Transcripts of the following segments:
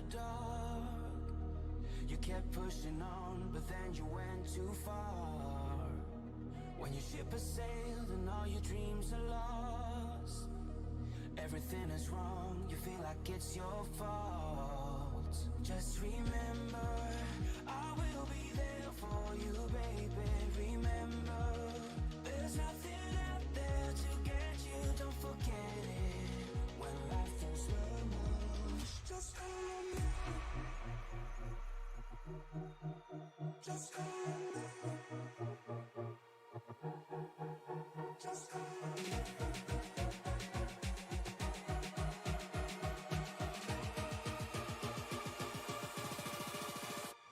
dark. You kept pushing on, but then you went too far. When your ship has sailed and all your dreams are lost, everything is wrong, you feel like it's your fault. Just remember, I will be there for you, baby. Remember, there's nothing out there to get you, don't forget it. When life feels slow motion, just hold me. Just hold me. Just hold me.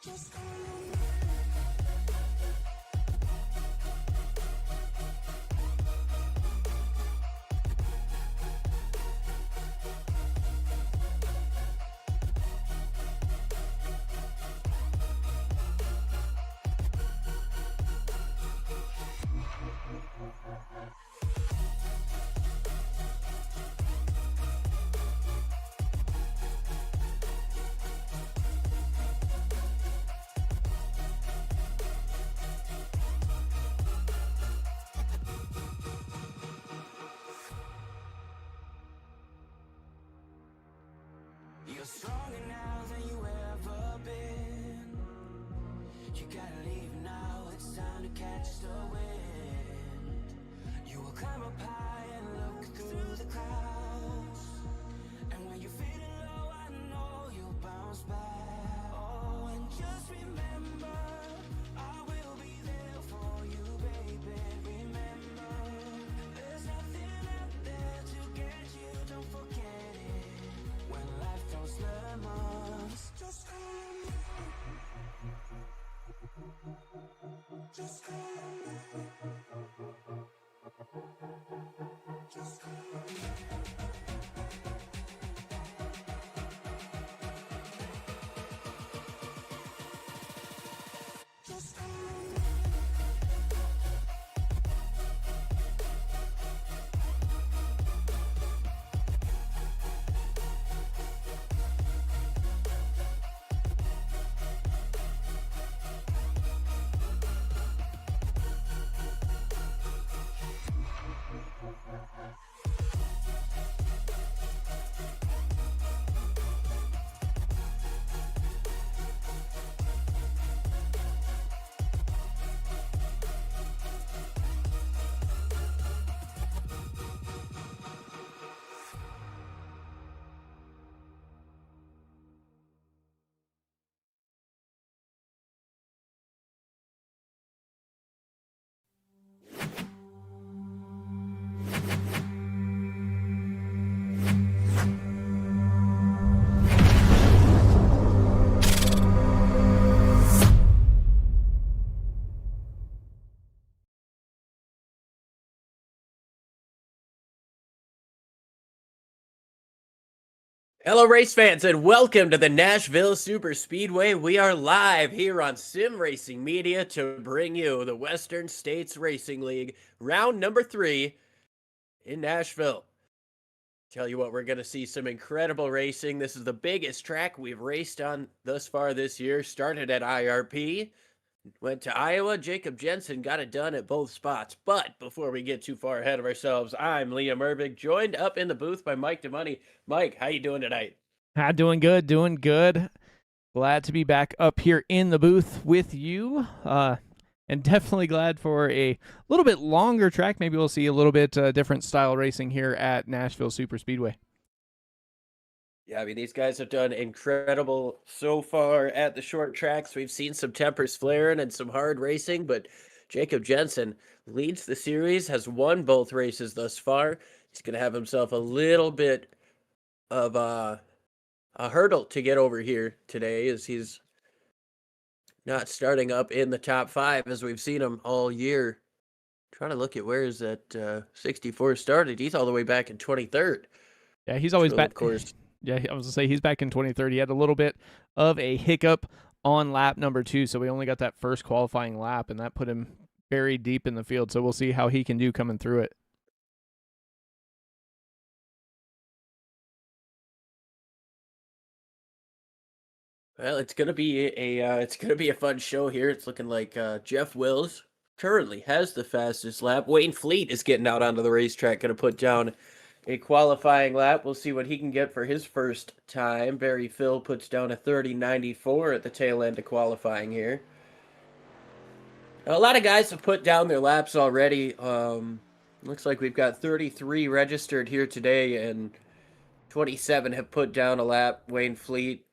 Just hold me. You're stronger now than you ever been. You gotta leave now, it's time to catch the wind. You will climb up high and look through the clouds. And when you're feeling low, I know you'll bounce back. Oh, and just remember, I will be there for you, baby. Remember, there's nothing out there to get you, don't forget it. When life throws lemons, just call me. Just call me. Just call me. Just call me. Hello, race fans, and welcome to the Nashville Super Speedway. We are live here on Sim Racing Media to bring you the Western States Racing League, round number 3 in Nashville. Tell you what, we're going to see some incredible racing. This is the biggest track we've raced on thus far this year. Started at IRP, went to Iowa. Jacob Jensen got it done at both spots. But before we get too far ahead of ourselves, I'm Liam Erbig, joined up in the booth by Mike DeMoney. Mike, how you doing tonight? Doing good, doing good. Glad to be back up here in the booth with you. And definitely glad for a little bit longer track. Maybe we'll see a little bit different style racing here at Nashville Super Speedway. Yeah, I mean, these guys have done incredible so far at the short tracks. We've seen some tempers flaring and some hard racing, but Jacob Jensen leads the series, has won both races thus far. He's going to have himself a little bit of a hurdle to get over here today, as he's not starting up in the top 5 as we've seen him all year. Trying to look at where is that 64 started. He's all the way back in 23rd. Yeah, he's always So, back. Of course. Yeah, I was going to say he's back in 2030. He had a little bit of a hiccup on lap number 2, so we only got that first qualifying lap, and that put him very deep in the field. So we'll see how he can do coming through it. Well, it's gonna be a fun show here. It's looking like Jeff Wills currently has the fastest lap. Wayne Fleet is getting out onto the racetrack, gonna put down a qualifying lap. We'll see what he can get for his first time. Barry Phil puts down a 30.94 at the tail end of qualifying here. A lot of guys have put down their laps already. Looks like we've got 33 registered here today, and 27 have put down a lap. Wayne Fleet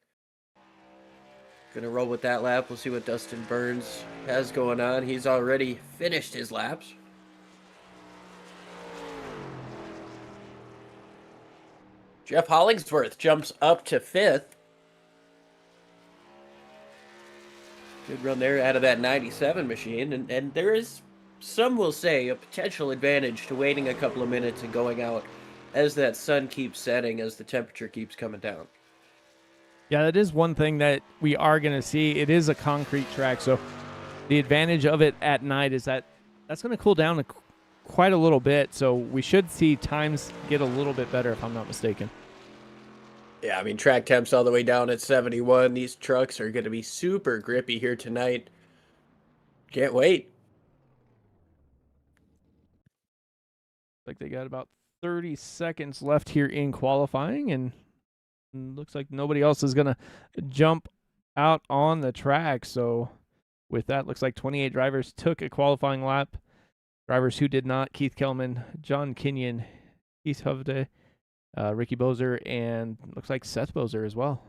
gonna roll with that lap. We'll see what Dustin Burns has going on. He's already finished his laps. Jeff Hollingsworth jumps up to 5th. Good run there out of that 97 machine. And there is, some will say, a potential advantage to waiting a couple of minutes and going out as that sun keeps setting, as the temperature keeps coming down. Yeah, that is one thing that we are going to see. It is a concrete track, so the advantage of it at night is that that's going to cool down quite a little bit, so we should see times get a little bit better, if I'm not mistaken. Yeah, I mean, track temps all the way down at 71. These trucks are going to be super grippy here tonight. Can't wait. Like they got about 30 seconds left here in qualifying, and looks like nobody else is going to jump out on the track. So with that, looks like 28 drivers took a qualifying lap. Drivers who did not: Keith Kelman, John Kenyon, Keith Hovde, Ricky Bozer, and looks like Seth Bozer as well.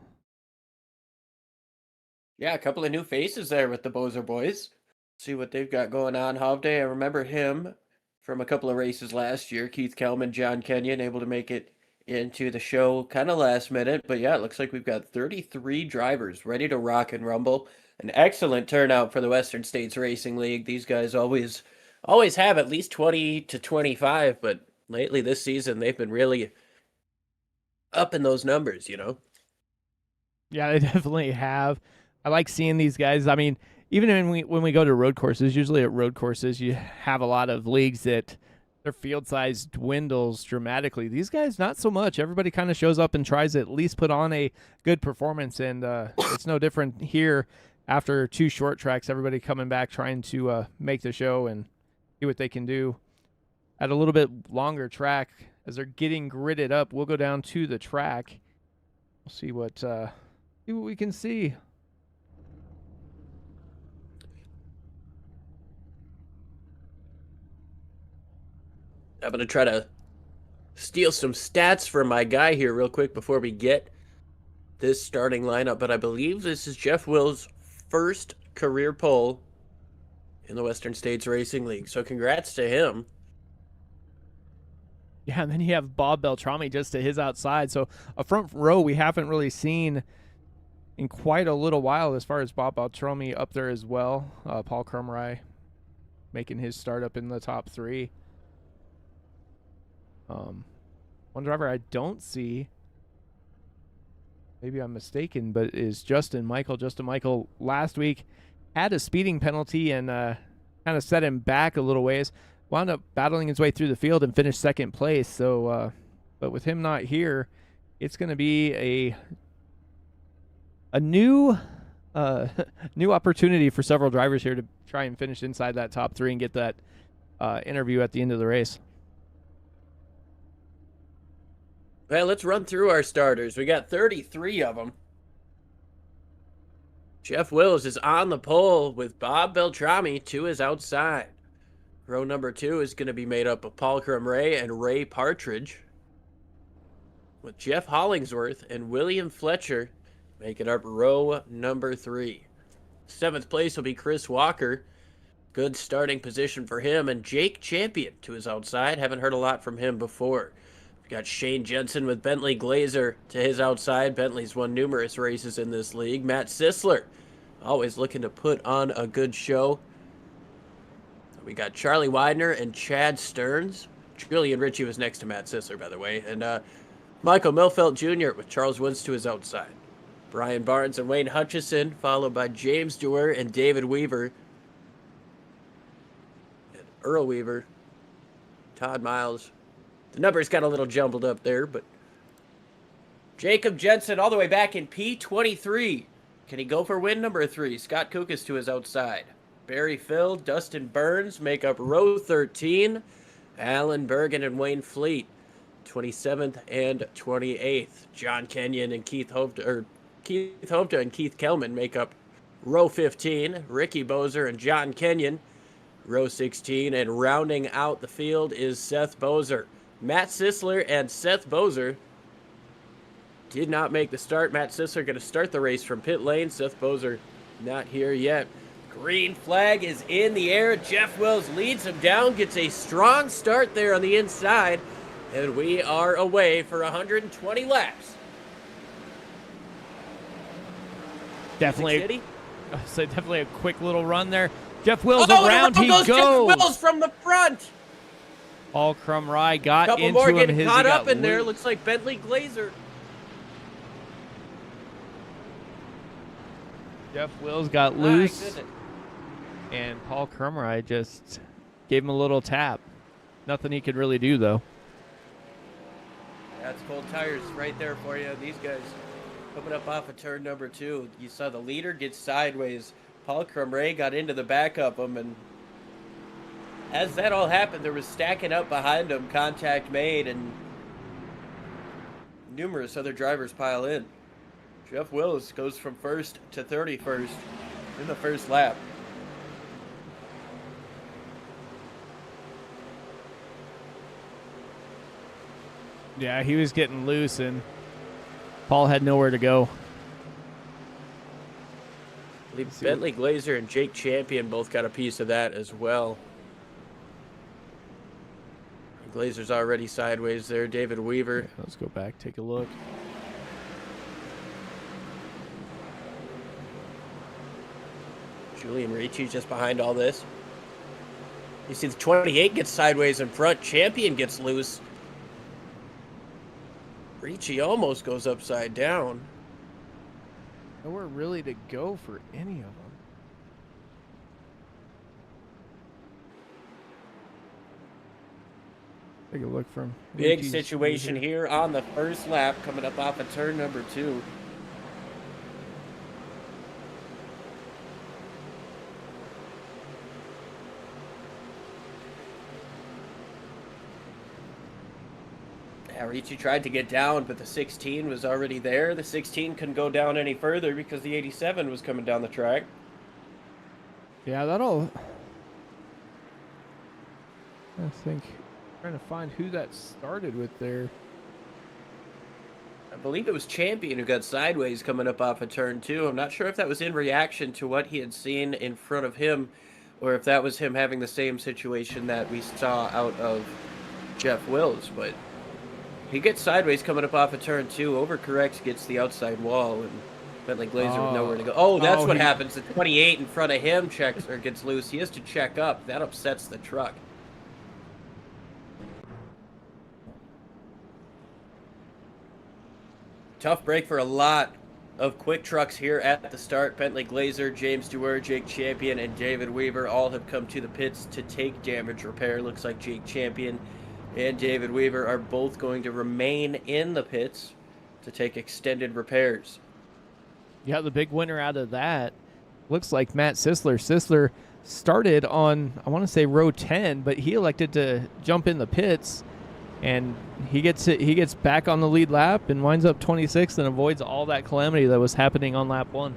Yeah, a couple of new faces there with the Bozer boys. See what they've got going on. Hovde, I remember him from a couple of races last year. Keith Kelman, John Kenyon, able to make it into the show kind of last minute. But yeah, it looks like we've got 33 drivers ready to rock and rumble. An excellent turnout for the Western States Racing League. These guys always have at least 20 to 25, but lately this season they've been really up in those numbers, you know? Yeah, they definitely have. I like seeing these guys. I mean, even when we go to road courses, usually at road courses, you have a lot of leagues that their field size dwindles dramatically. These guys, not so much. Everybody kind of shows up and tries to at least put on a good performance, and it's no different here after 2 short tracks. Everybody coming back trying to make the show and see what they can do. At a little bit longer track, as they're getting gridded up, we'll go down to the track. We'll see what we can see. I'm going to try to steal some stats from my guy here real quick before we get this starting lineup, but I believe this is Jeff Wills' first career pole in the Western States Racing League, so congrats to him. Yeah, and then you have Bob Beltrami just to his outside. So a front row we haven't really seen in quite a little while as far as Bob Beltrami up there as well. Paul Kermerai making his start up in the top 3. One driver I don't see, maybe I'm mistaken, but is Justin Michael. Justin Michael last week had a speeding penalty and kind of set him back a little ways. Wound up battling his way through the field and finished 2nd place. So, but with him not here, it's going to be a new new opportunity for several drivers here to try and finish inside that top 3 and get that interview at the end of the race. Well, let's run through our starters. We got 33 of them. Jeff Wills is on the pole with Bob Beltrami to his outside. Row number 2 is going to be made up of Paul Kermerai and Ray Partridge, with Jeff Hollingsworth and William Fletcher making up row number 3. 7th place will be Chris Walker. Good starting position for him. And Jake Champion to his outside. Haven't heard a lot from him before. We've got Shane Jensen with Bentley Glazer to his outside. Bentley's won numerous races in this league. Matt Sisler, always looking to put on a good show. We got Charlie Widener and Chad Stearns. Julian Ritchie was next to Matt Sisler, by the way. And Michael Milfelt Jr. with Charles Woods to his outside. Brian Barnes and Wayne Hutchison, followed by James Dewar and David Weaver. And Earl Weaver, Todd Miles. The numbers got a little jumbled up there, but Jacob Jensen all the way back in P23 Can he go for win number 3? Scott Cook is to his outside. Barry Phil, Dustin Burns make up row 13. Alan Bergen and Wayne Fleet, 27th and 28th. John Kenyon and Keith Hovda and Keith Kelman make up row 15. Ricky Bozer and John Kenyon, row 16. And rounding out the field is Seth Bozer. Matt Sisler and Seth Bozer did not make the start. Matt Sisler going to start the race from pit lane. Seth Bozer not here yet. Green flag is in the air. Jeff Wills leads him down, gets a strong start there on the inside, and we are away for 120 laps. Definitely a quick little run there. Jeff Wills around he goes. Jeff Wills from the front. Paul Crumry got Couple into more him. getting caught up in there. Looks like Bentley Glazer. Jeff Wills got loose, and Paul Crumry just gave him a little tap. Nothing he could really do, though. That's cold tires right there for you. These guys coming up off of turn number 2. You saw the leader get sideways. Paul Crumry got into the back of him, and as that all happened, there was stacking up behind him, contact made, and numerous other drivers pile in. Jeff Wills goes from 1st to 31st in the first lap. Yeah, he was getting loose, and Paul had nowhere to go. I believe Bentley Glazer and Jake Champion both got a piece of that as well. Glazer's already sideways there. David Weaver. Yeah, let's go back, take a look. Julian Ricci just behind all this. You see the 28 gets sideways in front. Champion gets loose. Ricci almost goes upside down. Nowhere really to go for any of them. Take a look from Big Ricci's situation here on the first lap, coming up off of turn number 2. Yeah, Ricci tried to get down, but the 16 was already there. The 16 couldn't go down any further because the 87 was coming down the track. Yeah, that'll... I think... Trying to find who that started with there. I believe it was Champion who got sideways coming up off of turn 2. I'm not sure if that was in reaction to what he had seen in front of him, or if that was him having the same situation that we saw out of Jeff Wills, but he gets sideways coming up off of turn 2, overcorrects, gets the outside wall, and Bentley Glazer with nowhere to go. Oh, that's what happens. The 28 in front of him checks or gets loose. He has to check up. That upsets the truck. Tough break for a lot of quick trucks here at the start. Bentley Glazer, James Dewar, Jake Champion, and David Weaver all have come to the pits to take damage repair. Looks like Jake Champion and David Weaver are both going to remain in the pits to take extended repairs. Yeah, the big winner out of that looks like Matt Sisler. Sisler started on, I want to say, row 10, but he elected to jump in the pits, and he gets back on the lead lap and winds up 26th and avoids all that calamity that was happening on lap 1.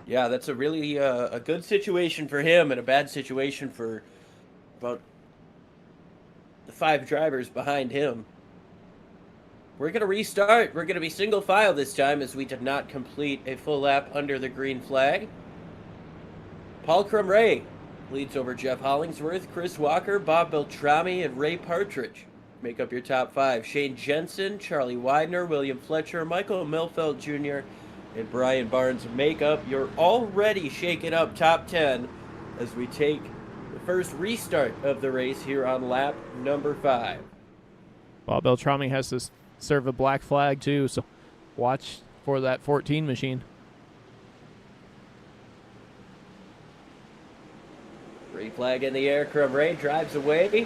Yeah, that's a really a good situation for him and a bad situation for about the 5 drivers behind him. We're going to restart. We're going to be single file this time as we did not complete a full lap under the green flag. Paul Crumray leads over Jeff Hollingsworth, Chris Walker, Bob Beltrami, and Ray Partridge. Make up your top 5. Shane Jensen, Charlie Widener, William Fletcher, Michael Milfeld Jr., and Brian Barnes make up your already shaken up top 10 as we take the first restart of the race here on lap number 5. Bob Beltrami has to serve a black flag too, so watch for that 14 machine. Green flag in the air. Crumray drives away.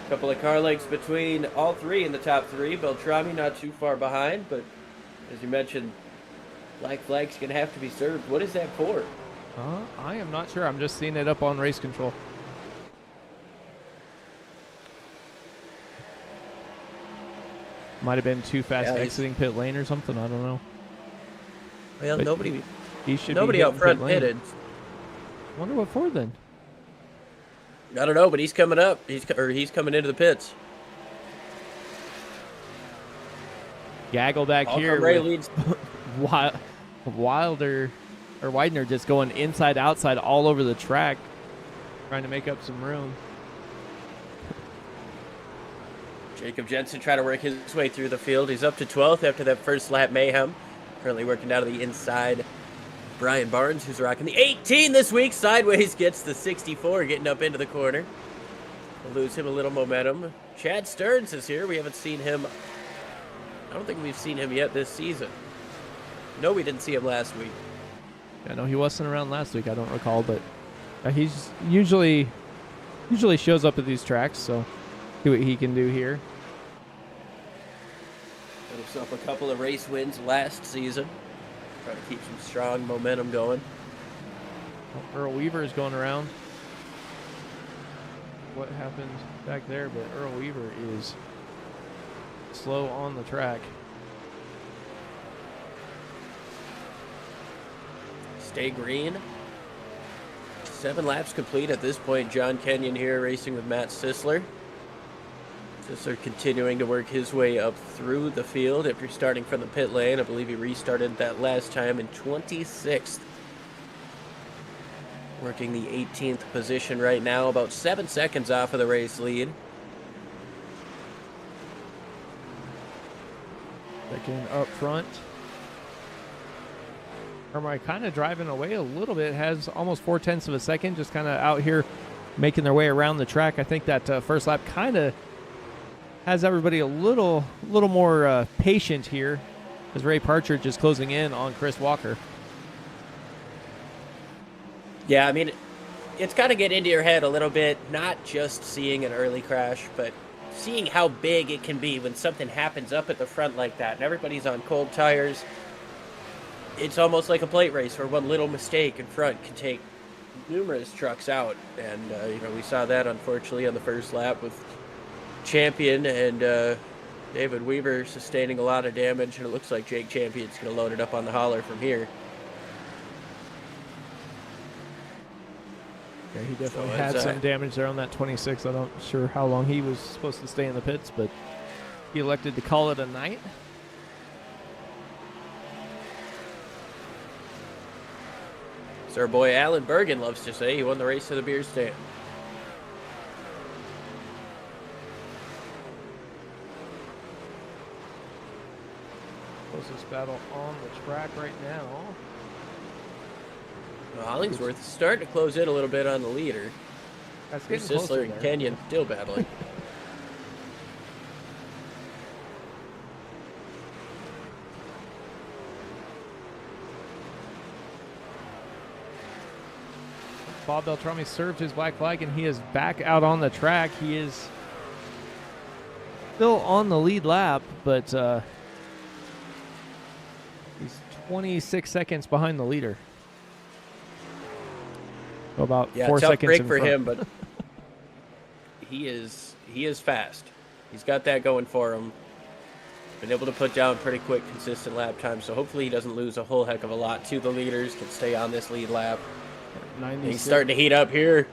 Couple of car lengths between all 3 in the top 3. Beltrami not too far behind, but As you mentioned, black flag's going to have to be served. What is that for? I am not sure. I'm just seeing it up on race control. Might have been too fast exiting pit lane or something. I don't know. Well, But nobody He should nobody be out hitting front pit lane. pitted. Wonder what for then. I don't know, but he's coming up. He's coming into the pits. Gaggle back here. Ray with leads. Wilder or Widener just going inside outside all over the track, trying to make up some room. Jacob Jensen trying to work his way through the field. He's up to 12th after that first lap mayhem. Currently working down to the inside. Brian Barnes, who's rocking the 18 this week, sideways gets the 64, getting up into the corner. We'll lose him a little momentum. Chad Stearns is here. We haven't seen him. I don't think we've seen him yet this season. No, we didn't see him last week. I know he wasn't around last week. I don't recall, but he's usually shows up at these tracks. So see what he can do here. Got himself a couple of race wins last season. Trying to keep some strong momentum going. Earl Weaver is going around. What happened back there? But Earl Weaver is slow on the track. Stay green. 7 laps complete at this point. John Kenyon here racing with Matt Sisler. Sisler continuing to work his way up through the field after starting from the pit lane. I believe he restarted that last time in 26th. Working the 18th position right now, about 7 seconds off of the race lead. Second up front. Hermai kind of driving away a little bit, has almost 0.4 of a second, just kind of out here making their way around the track. I think that first lap kind of has everybody a little more patient here as Ray Partridge is closing in on Chris Walker. Yeah, I mean, it's got to get into your head a little bit, not just seeing an early crash, but seeing how big it can be when something happens up at the front like that and everybody's on cold tires. It's almost like a plate race where one little mistake in front can take numerous trucks out. And, we saw that, unfortunately, on the first lap with Champion and David Weaver sustaining a lot of damage. And it looks like Jake Champion's going to load it up on the hauler from here. Yeah, he definitely had some damage there on that 26. I'm not sure how long he was supposed to stay in the pits, but he elected to call it a night. As our boy Alan Bergen loves to say, he won the race to the beer stand. Closest battle on the track right now. Well, Hollingsworth is starting to close in a little bit on the leader. That's getting closer Sisler and there. Kenyon still battling. Bob Beltrami served his black flag, and he is back out on the track. He is still on the lead lap, but he's 26 seconds behind the leader. So about 4 tough seconds break in for front. him, but he is fast. He's got that going for him. Been able to put down pretty quick, consistent lap time, so hopefully he doesn't lose a whole heck of a lot to the leaders, can stay on this lead lap. 96. He's starting to heat up here.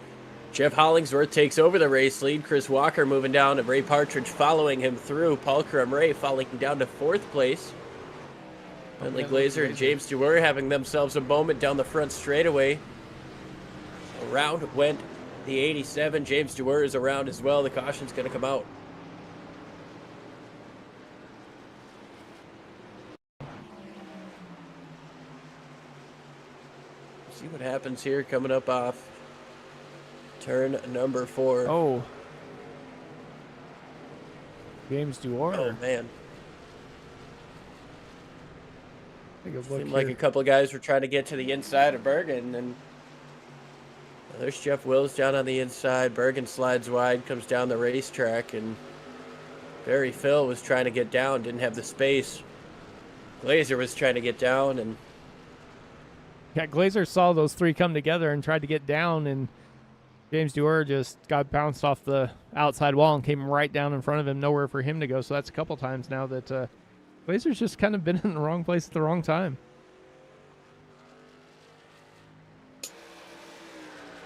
Jeff Hollingsworth takes over the race lead. Chris Walker moving down, and Ray Partridge following him through. Paul Ray falling down to 4th place. Bentley Glazer and James Dewar having themselves a moment down the front straightaway. Around went the 87. James Dewar is around as well. The caution's going to come out. See what happens here coming up off turn number 4. Oh. James Dewar. Oh, man. Take a look Seemed like a couple of guys were trying to get to the inside of Bergen, and there's Jeff Wills down on the inside. Bergen slides wide, comes down the racetrack, and Barry Phil was trying to get down, didn't have the space. Glazer was trying to get down, and Yeah, Glazer saw those three come together and tried to get down, and James Dewar just got bounced off the outside wall and came right down in front of him, nowhere for him to go. So that's a couple times now that Glazer's just kind of been in the wrong place at the wrong time.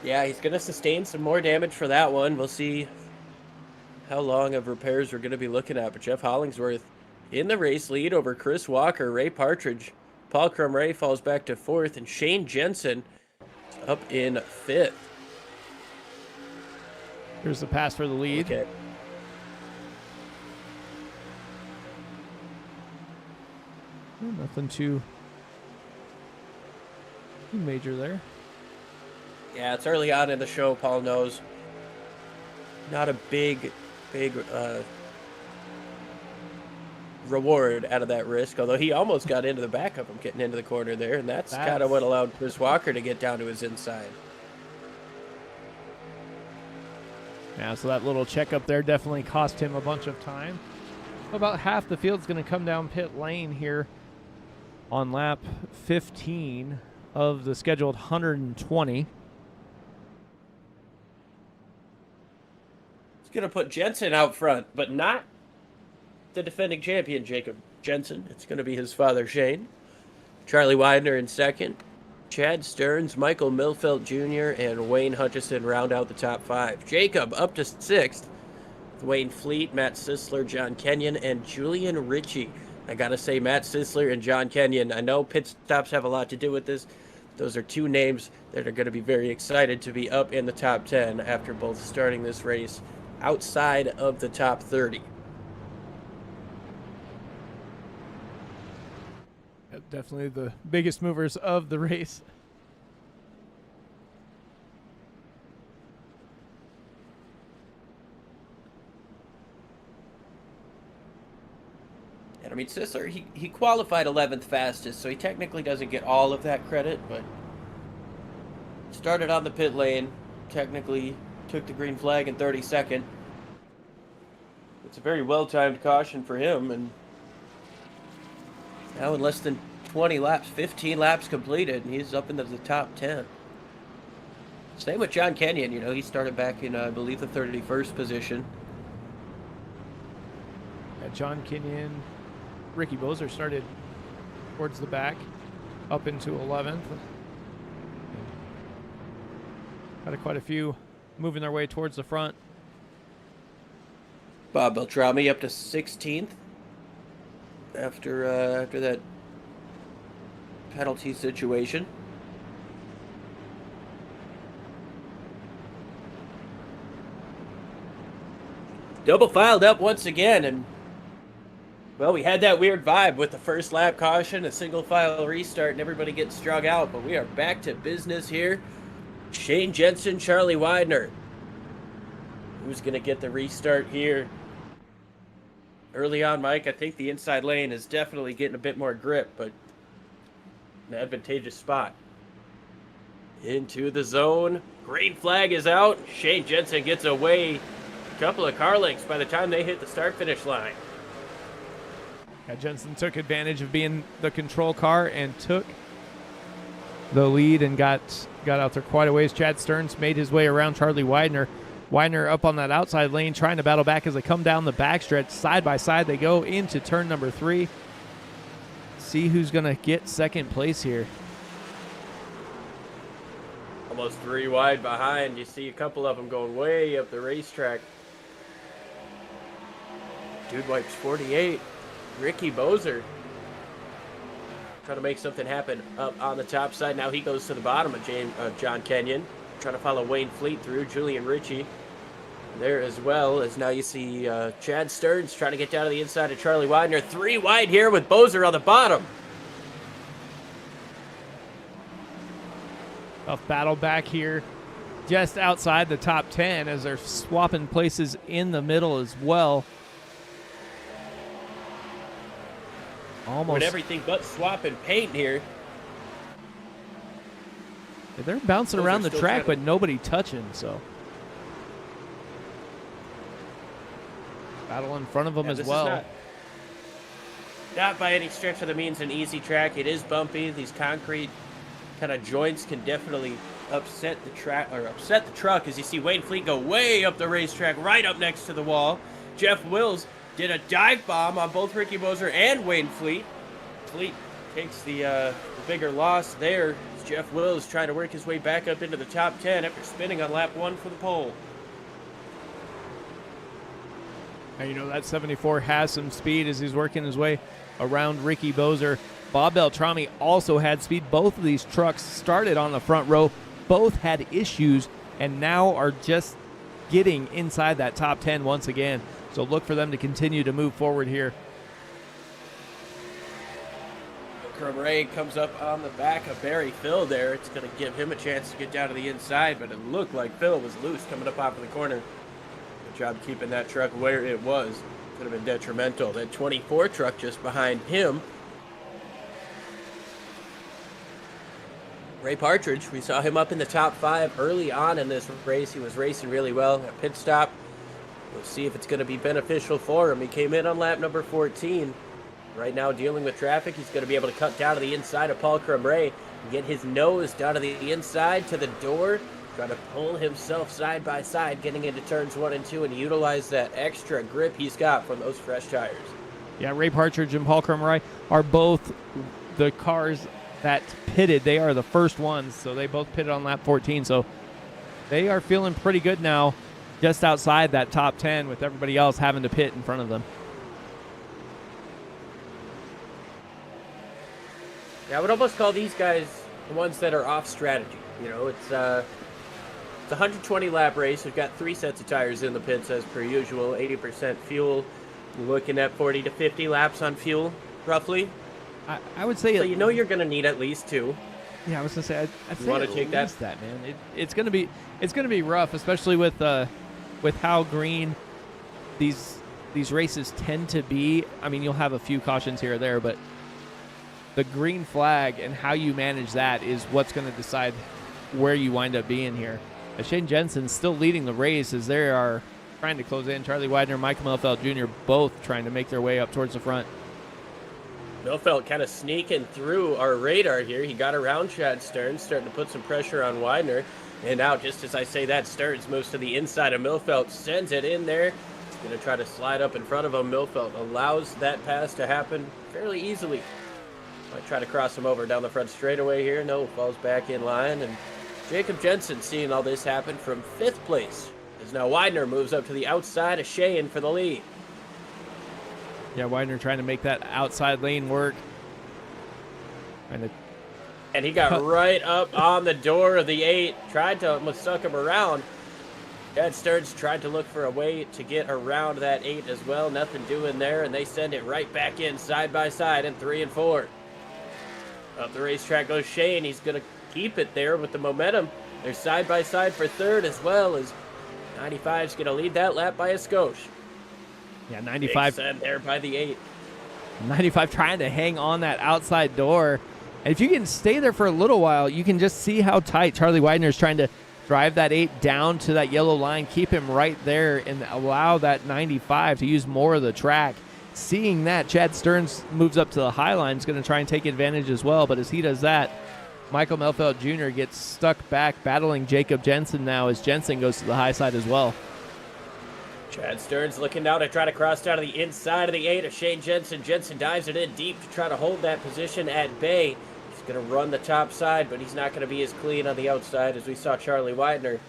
yeah, he's going to sustain some more damage for that one. We'll see how long of repairs we're going to be looking at. But Jeff Hollingsworth in the race lead over Chris Walker, Ray Partridge. Paul Crumray falls back to 4th, and Shane Jensen up in 5th. Here's the pass for the lead. Okay. Nothing too major there. Yeah, it's early on in the show, Paul knows. Not a big reward out of that risk, although he almost got into the back of him getting into the corner there, and that's kind of what allowed Chris Walker to get down to his inside. Yeah, so that little checkup there definitely cost him a bunch of time. About half the field's going to come down pit lane here on lap 15 of the scheduled 120. He's going to put Jensen out front, but not the defending champion, Jacob Jensen. It's going to be his father, Shane. Charlie Widener in 2nd. Chad Stearns, Michael Milfelt Jr., and Wayne Hutchison round out the top 5. Jacob up to 6th. Wayne Fleet, Matt Sisler, John Kenyon, and Julian Ritchie. I got to say, Matt Sisler and John Kenyon, I know pit stops have a lot to do with this. Those are two names that are going to be very excited to be up in the top 10 after both starting this race outside of the top 30. Definitely the biggest movers of the race. And I mean, Sisler, he qualified 11th fastest, so he technically doesn't get all of that credit, but started on the pit lane, technically took the green flag in 32nd. It's a very well-timed caution for him, and now in less than 20 laps, 15 laps completed, and he's up into the top 10. Same with John Kenyon. You know, he started back in, I believe, the 31st position. Yeah, John Kenyon, Ricky Bozer started towards the back, up into 11th. Got quite a few moving their way towards the front. Bob Beltrami up to 16th after that penalty situation. Double filed up once again, and well, we had that weird vibe with the first lap caution, a single file restart, and everybody gets strung out, but we are back to business here. Shane Jensen, Charlie Widener. Who's going to get the restart here? Early on, Mike, I think the inside lane is definitely getting a bit more grip, but an advantageous spot. Into the zone. Green flag is out. Shane Jensen gets away. A couple of car lengths by the time they hit the start-finish line. Yeah, Jensen took advantage of being the control car and took the lead and got out there quite a ways. Chad Stearns made his way around Charlie Widener. Widener up on that outside lane trying to battle back as they come down the backstretch. Side by side they go into turn number 3. See who's going to get second place here. Almost 3 wide behind. You see a couple of them going way up the racetrack. Dude wipes 48. Ricky Bozer trying to make something happen up on the top side. Now he goes to the bottom of John Kenyon. Trying to follow Wayne Fleet through. Julian Ritchie there as well, as now you see Chad Stearns trying to get down to the inside of Charlie Widener. 3 wide here with Bozer on the bottom. Tough battle back here just outside the top 10 as they're swapping places in the middle as well. Almost. With everything but swapping paint here. They're bouncing around the track, but nobody touching, so. Battle in front of them as well. not by any stretch of the means an easy track. It is bumpy. These concrete kind of joints can definitely upset the truck, as you see Wayne Fleet go way up the racetrack, right up next to the wall. Jeff Wills did a dive bomb on both Ricky Moser and Wayne Fleet. Fleet takes the bigger loss there. Jeff Wills trying to work his way back up into the top 10 after spinning on lap 1 for the pole. And that 74 has some speed as he's working his way around Ricky Bozer. Bob Beltrami also had speed. Both of these trucks started on the front row. Both had issues and now are just getting inside that top 10 once again. So look for them to continue to move forward here. Ray comes up on the back of Barry Phil there. It's going to give him a chance to get down to the inside, but it looked like Phil was loose coming up off of the corner. Good job keeping that truck where it was. Could have been detrimental. That 24 truck just behind him. Ray Partridge, we saw him up in the top 5 early on in this race. He was racing really well at pit stop. We'll see if it's going to be beneficial for him. He came in on lap number 14. Right now dealing with traffic. He's going to be able to cut down to the inside of Paul Crumray and get his nose down to the inside to the door. Trying to pull himself side by side, getting into turns 1 and 2 and utilize that extra grip he's got from those fresh tires. Yeah, Ray Partridge and Paul Crumray are both the cars that pitted. They are the first ones, so they both pitted on lap 14. So they are feeling pretty good now, just outside that top 10 with everybody else having to pit in front of them. Yeah, I would almost call these guys the ones that are off strategy. It's a 120 lap race. We've got 3 sets of tires in the pits as per usual. 80% fuel. You're looking at 40 to 50 laps on fuel, roughly. I would say. So you're going to need at least 2. Yeah, I was going to say. I'd say want to take that, man. It's going to be rough, especially with how green these races tend to be. I mean, you'll have a few cautions here or there, but the green flag and how you manage that is what's going to decide where you wind up being here. Shane Jensen's still leading the race as they are trying to close in. Charlie Widener, Michael Melfeld Jr. both trying to make their way up towards the front. Melfeld kind of sneaking through our radar here. He got around Chad Stearns, starting to put some pressure on Widener. And now, just as I say that, Stearns moves to the inside of Melfeld, sends it in there. He's going to try to slide up in front of him. Melfeld allows that pass to happen fairly easily. Might try to cross him over down the front straightaway here. No, falls back in line. And Jacob Jensen seeing all this happen from 5th place. As now Widener moves up to the outside of Shane for the lead. Yeah, Widener trying to make that outside lane work. And he got right up on the door of the 8. Tried to almost suck him around. Chad Stearns tried to look for a way to get around that 8 as well. Nothing doing there. And they send it right back in side by side in 3 and 4. Up the racetrack goes Shane. He's going to keep it there with the momentum. They're side by side for 3rd, as well as 95's going to lead that lap by a skosh. Yeah, 95 send there by the 8. 95 trying to hang on that outside door. And if you can stay there for a little while, you can just see how tight Charlie Widener is trying to drive that 8 down to that yellow line, keep him right there, and allow that 95 to use more of the track. Seeing that, Chad Stearns moves up to the high line. Is going to try and take advantage as well. But as he does that, Michael Melfeld Jr. gets stuck back, battling Jacob Jensen now as Jensen goes to the high side as well. Chad Stearns looking now to try to cross down to the inside of the 8 of Shane Jensen. Jensen dives it in deep to try to hold that position at bay. He's going to run the top side, but he's not going to be as clean on the outside as we saw Charlie Widener.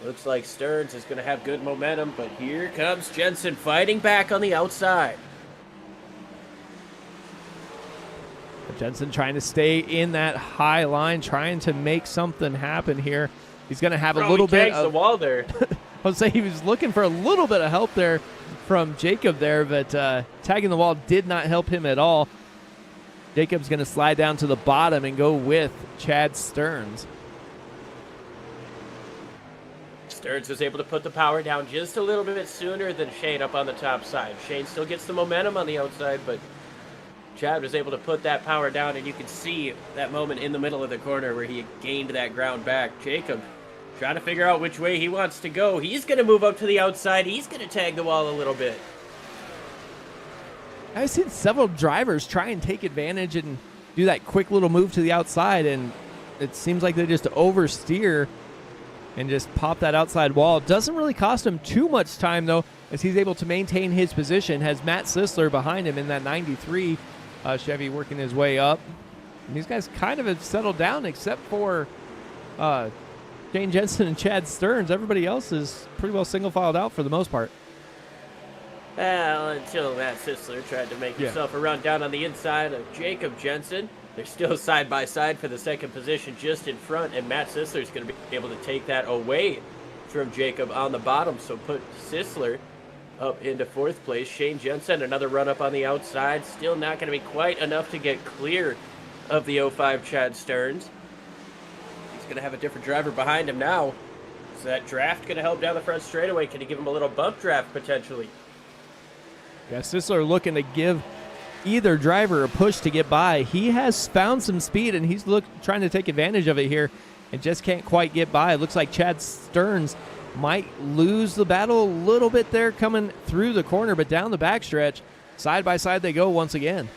Looks like Stearns is going to have good momentum, but here comes Jensen fighting back on the outside. Jensen trying to stay in that high line, trying to make something happen here. He's going to have a little bit of the wall there. I would say he was looking for a little bit of help there from Jacob there, but tagging the wall did not help him at all. Jacob's going to slide down to the bottom and go with Chad Stearns. Stearns was able to put the power down just a little bit sooner than Shane up on the top side. Shane still gets the momentum on the outside, but Chad was able to put that power down, and you can see that moment in the middle of the corner where he gained that ground back. Jacob trying to figure out which way he wants to go. He's going to move up to the outside. He's going to tag the wall a little bit. I've seen several drivers try and take advantage and do that quick little move to the outside, and it seems like they just oversteer and just pop that outside wall. It doesn't really cost him too much time, though, as he's able to maintain his position. Has Matt Sisler behind him in that 93 Chevy working his way up. And these guys kind of have settled down except for Shane Jensen and Chad Stearns. Everybody else is pretty well single-filed out for the most part. Well, until Matt Sisler tried to make himself a run down on the inside of Jacob Jensen. They're still side by side for the second position just in front, and Matt Sisler's going to be able to take that away from Jacob on the bottom, so put Sisler up into fourth place. Shane Jensen, another run up on the outside, still not going to be quite enough to get clear of the 05 Chad Stearns. He's going to have a different driver behind him now. So that draft going to help down the front straightaway. Can he give him a little bump draft potentially? Yeah, Sisler looking to give either driver a push to get by. He has found some speed, and he's trying to take advantage of it here and just can't quite get by. It looks like Chad Stearns might lose the battle a little bit there coming through the corner, but down the backstretch, side by side they go once again.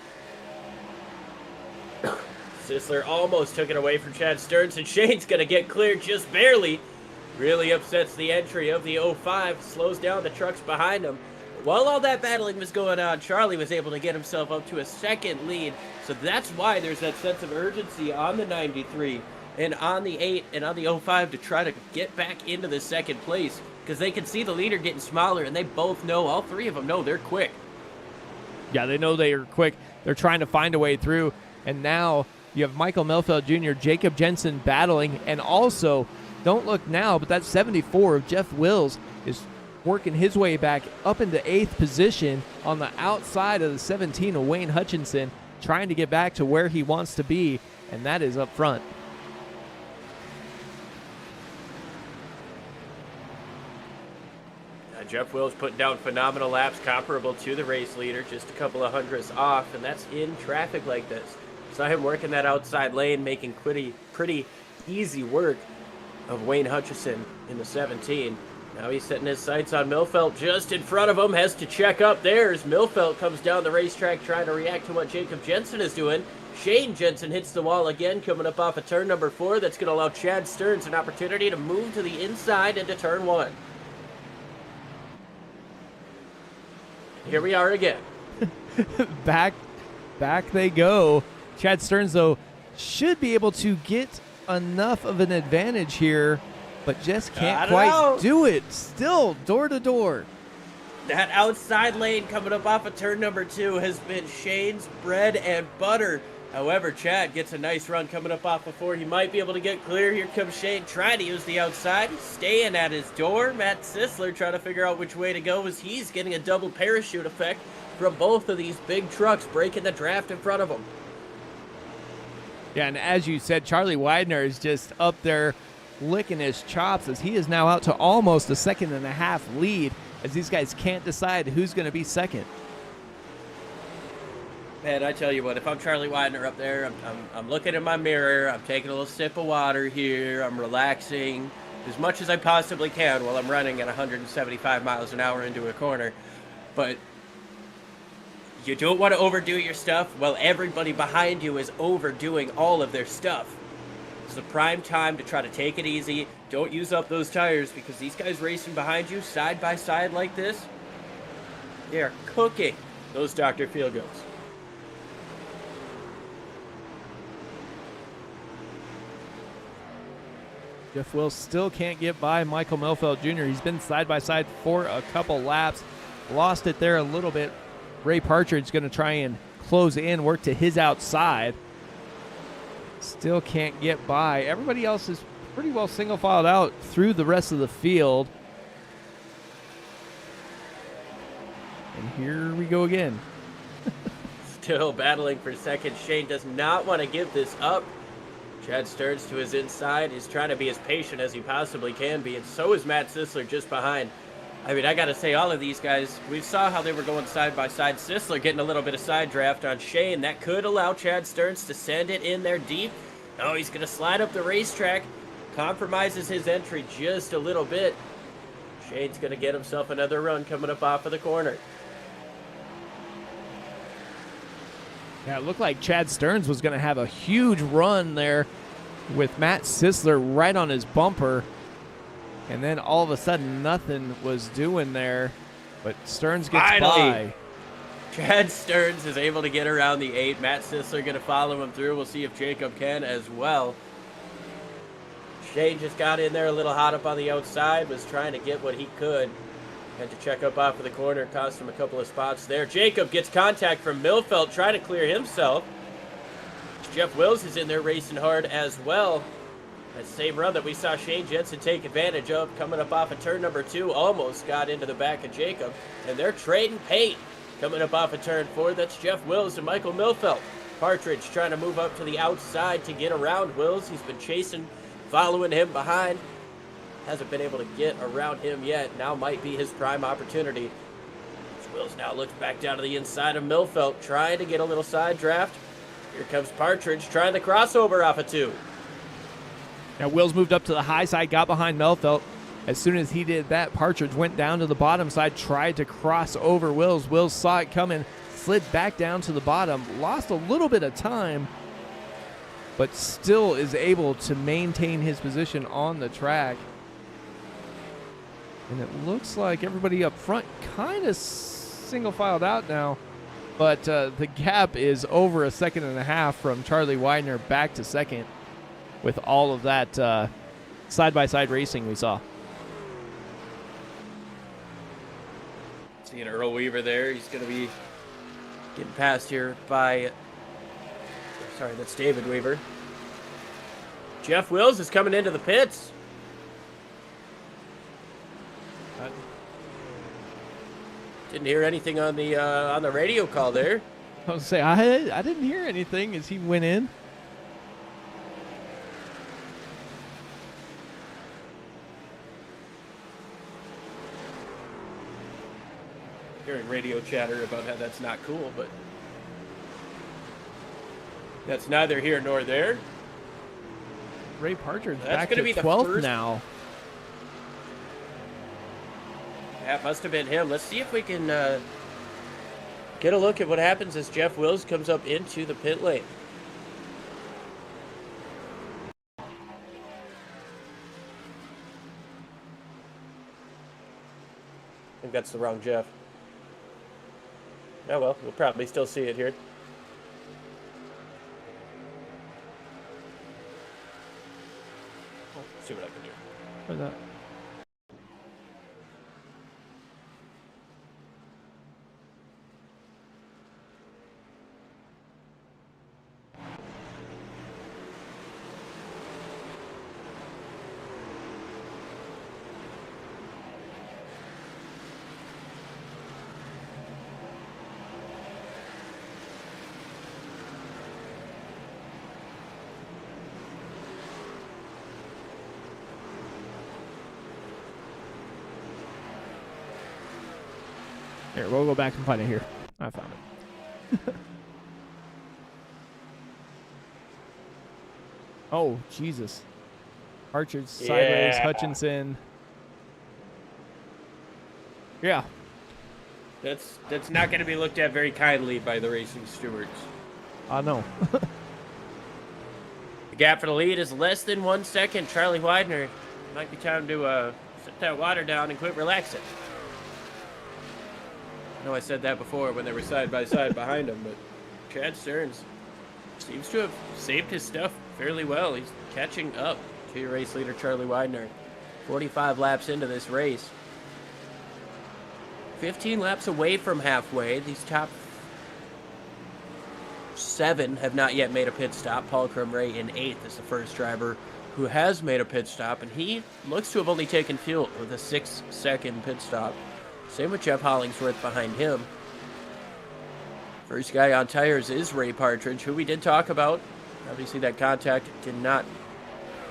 Sisler almost took it away from Chad Stearns, and Shane's going to get clear just barely. Really upsets the entry of the 05, slows down the trucks behind him. While all that battling was going on, Charlie was able to get himself up to a second lead, so that's why there's that sense of urgency on the 93 and on the 8 and on the 05 to try to get back into the second place, because they can see the leader getting smaller, and they both know, all three of them know they're quick. Yeah, they know they are quick. They're trying to find a way through, and now you have Michael Melfeld Jr., Jacob Jensen battling, and also, don't look now, but that 74 of Jeff Wills is working his way back up into 8th position on the outside of the 17 of Wayne Hutchinson, trying to get back to where he wants to be, and that is up front. Jeff Wills putting down phenomenal laps comparable to the race leader, just a couple of hundredths off, and that's in traffic like this. Saw him working that outside lane, making pretty easy work of Wayne Hutchinson in the 17. Now he's setting his sights on Milfelt just in front of him, has to check up there as Milfelt comes down the racetrack trying to react to what Jacob Jensen is doing. Shane Jensen hits the wall again, coming up off of turn number 4. That's going to allow Chad Stearns an opportunity to move to the inside into turn 1. Here we are again. Back they go. Chad Stearns, though, should be able to get enough of an advantage here, but just can't quite do it. Still door to door. That outside lane coming up off of turn number 2 has been Shane's bread and butter. However, Chad gets a nice run coming up off of 4. He might be able to get clear. Here comes Shane trying to use the outside, staying at his door. Matt Sisler trying to figure out which way to go as he's getting a double parachute effect from both of these big trucks breaking the draft in front of him. Yeah, and as you said, Charlie Widener is just up there licking his chops as he is now out to almost a 1.5-second lead as these guys can't decide who's going to be second. Man, I tell you what, if I'm Charlie Widener up there, I'm looking in my mirror, I'm taking a little sip of water here, I'm relaxing as much as I possibly can while I'm running at 175 miles an hour into a corner. But you don't want to overdo your stuff while everybody behind you is overdoing all of their stuff. It's the prime time to try to take it easy. Don't use up those tires because these guys racing behind you side by side like this, they are cooking those Dr. Feelgoods. Jeff Wills still can't get by Michael Melfeld Jr. He's been side by side for a couple laps. Lost it there a little bit. Ray Partridge going to try and close in, work to his outside. Still can't get by. Everybody else is pretty well single-filed out through the rest of the field. And here we go again. Still battling for second. Shane does not want to give this up. Chad Stearns to his inside. He's trying to be as patient as he possibly can be, and so is Matt Sisler just behind. I mean, I got to say, all of these guys, we saw how they were going side by side. Sisler getting a little bit of side draft on Shane. That could allow Chad Stearns to send it in there deep. Oh, he's going to slide up the racetrack. Compromises his entry just a little bit. Shane's going to get himself another run coming up off of the corner. Yeah, it looked like Chad Stearns was going to have a huge run there with Matt Sisler right on his bumper. And then all of a sudden, nothing was doing there. But Stearns gets by. Chad Stearns is able to get around the 8. Matt Sisler going to follow him through. We'll see if Jacob can as well. Shane just got in there a little hot up on the outside, was trying to get what he could. Had to check up off of the corner, cost him a couple of spots there. Jacob gets contact from Millfeld, trying to clear himself. Jeff Wills is in there racing hard as well. That same run that we saw Shane Jensen take advantage of, coming up off of turn number 2, almost got into the back of Jacob. And they're trading paint. Coming up off of turn 4, that's Jeff Wills and Michael Millfeld. Partridge trying to move up to the outside to get around Wills. He's been chasing, following him behind. Hasn't been able to get around him yet. Now might be his prime opportunity. Wills now looks back down to the inside of Millfeld, trying to get a little side draft. Here comes Partridge trying the crossover off of 2. Now Wills moved up to the high side, got behind Millfeld. As soon as he did that, Partridge went down to the bottom side, tried to cross over Wills. Wills saw it coming, slid back down to the bottom, lost a little bit of time, but still is able to maintain his position on the track. And it looks like everybody up front kind of single filed out now, but the gap is over a second and a half from Charlie Widener back to second with all of that side-by-side racing we saw. Seeing Earl Weaver there. He's going to be getting passed here by, sorry, that's David Weaver. Jeff Wills is coming into the pits. Didn't hear anything on the radio call there. I was going to say, I didn't hear anything as he went in. Hearing radio chatter about how that's not cool, but that's neither here nor there. Ray Partridge That's back gonna to be the 12th first now. That must have been him. Let's see if we can get a look at what happens as Jeff Wills comes up into the pit lane. I think that's the wrong Jeff. Oh well, we'll probably still see it here. See what I can do. Where's that? Here, we'll go back and find it here. I found it. Oh, Jesus. Partridge sideways, Yeah. Hutchinson. Yeah. That's not going to be looked at very kindly by the racing stewards. I know. The gap for the lead is less than 1 second. Charlie Widener, might be time to set that water down and quit relaxing. I know I said that before when they were side by side behind him, but Chad Stearns seems to have saved his stuff fairly well. He's catching up to your race leader, Charlie Widener. 45 laps into this race. 15 laps away from halfway. These top 7 have not yet made a pit stop. Paul Crumray in 8th is the first driver who has made a pit stop, and he looks to have only taken fuel with a 6-second pit stop. Same with Jeff Hollingsworth behind him. First guy on tires is Ray Partridge, who we did talk about. Obviously that contact did not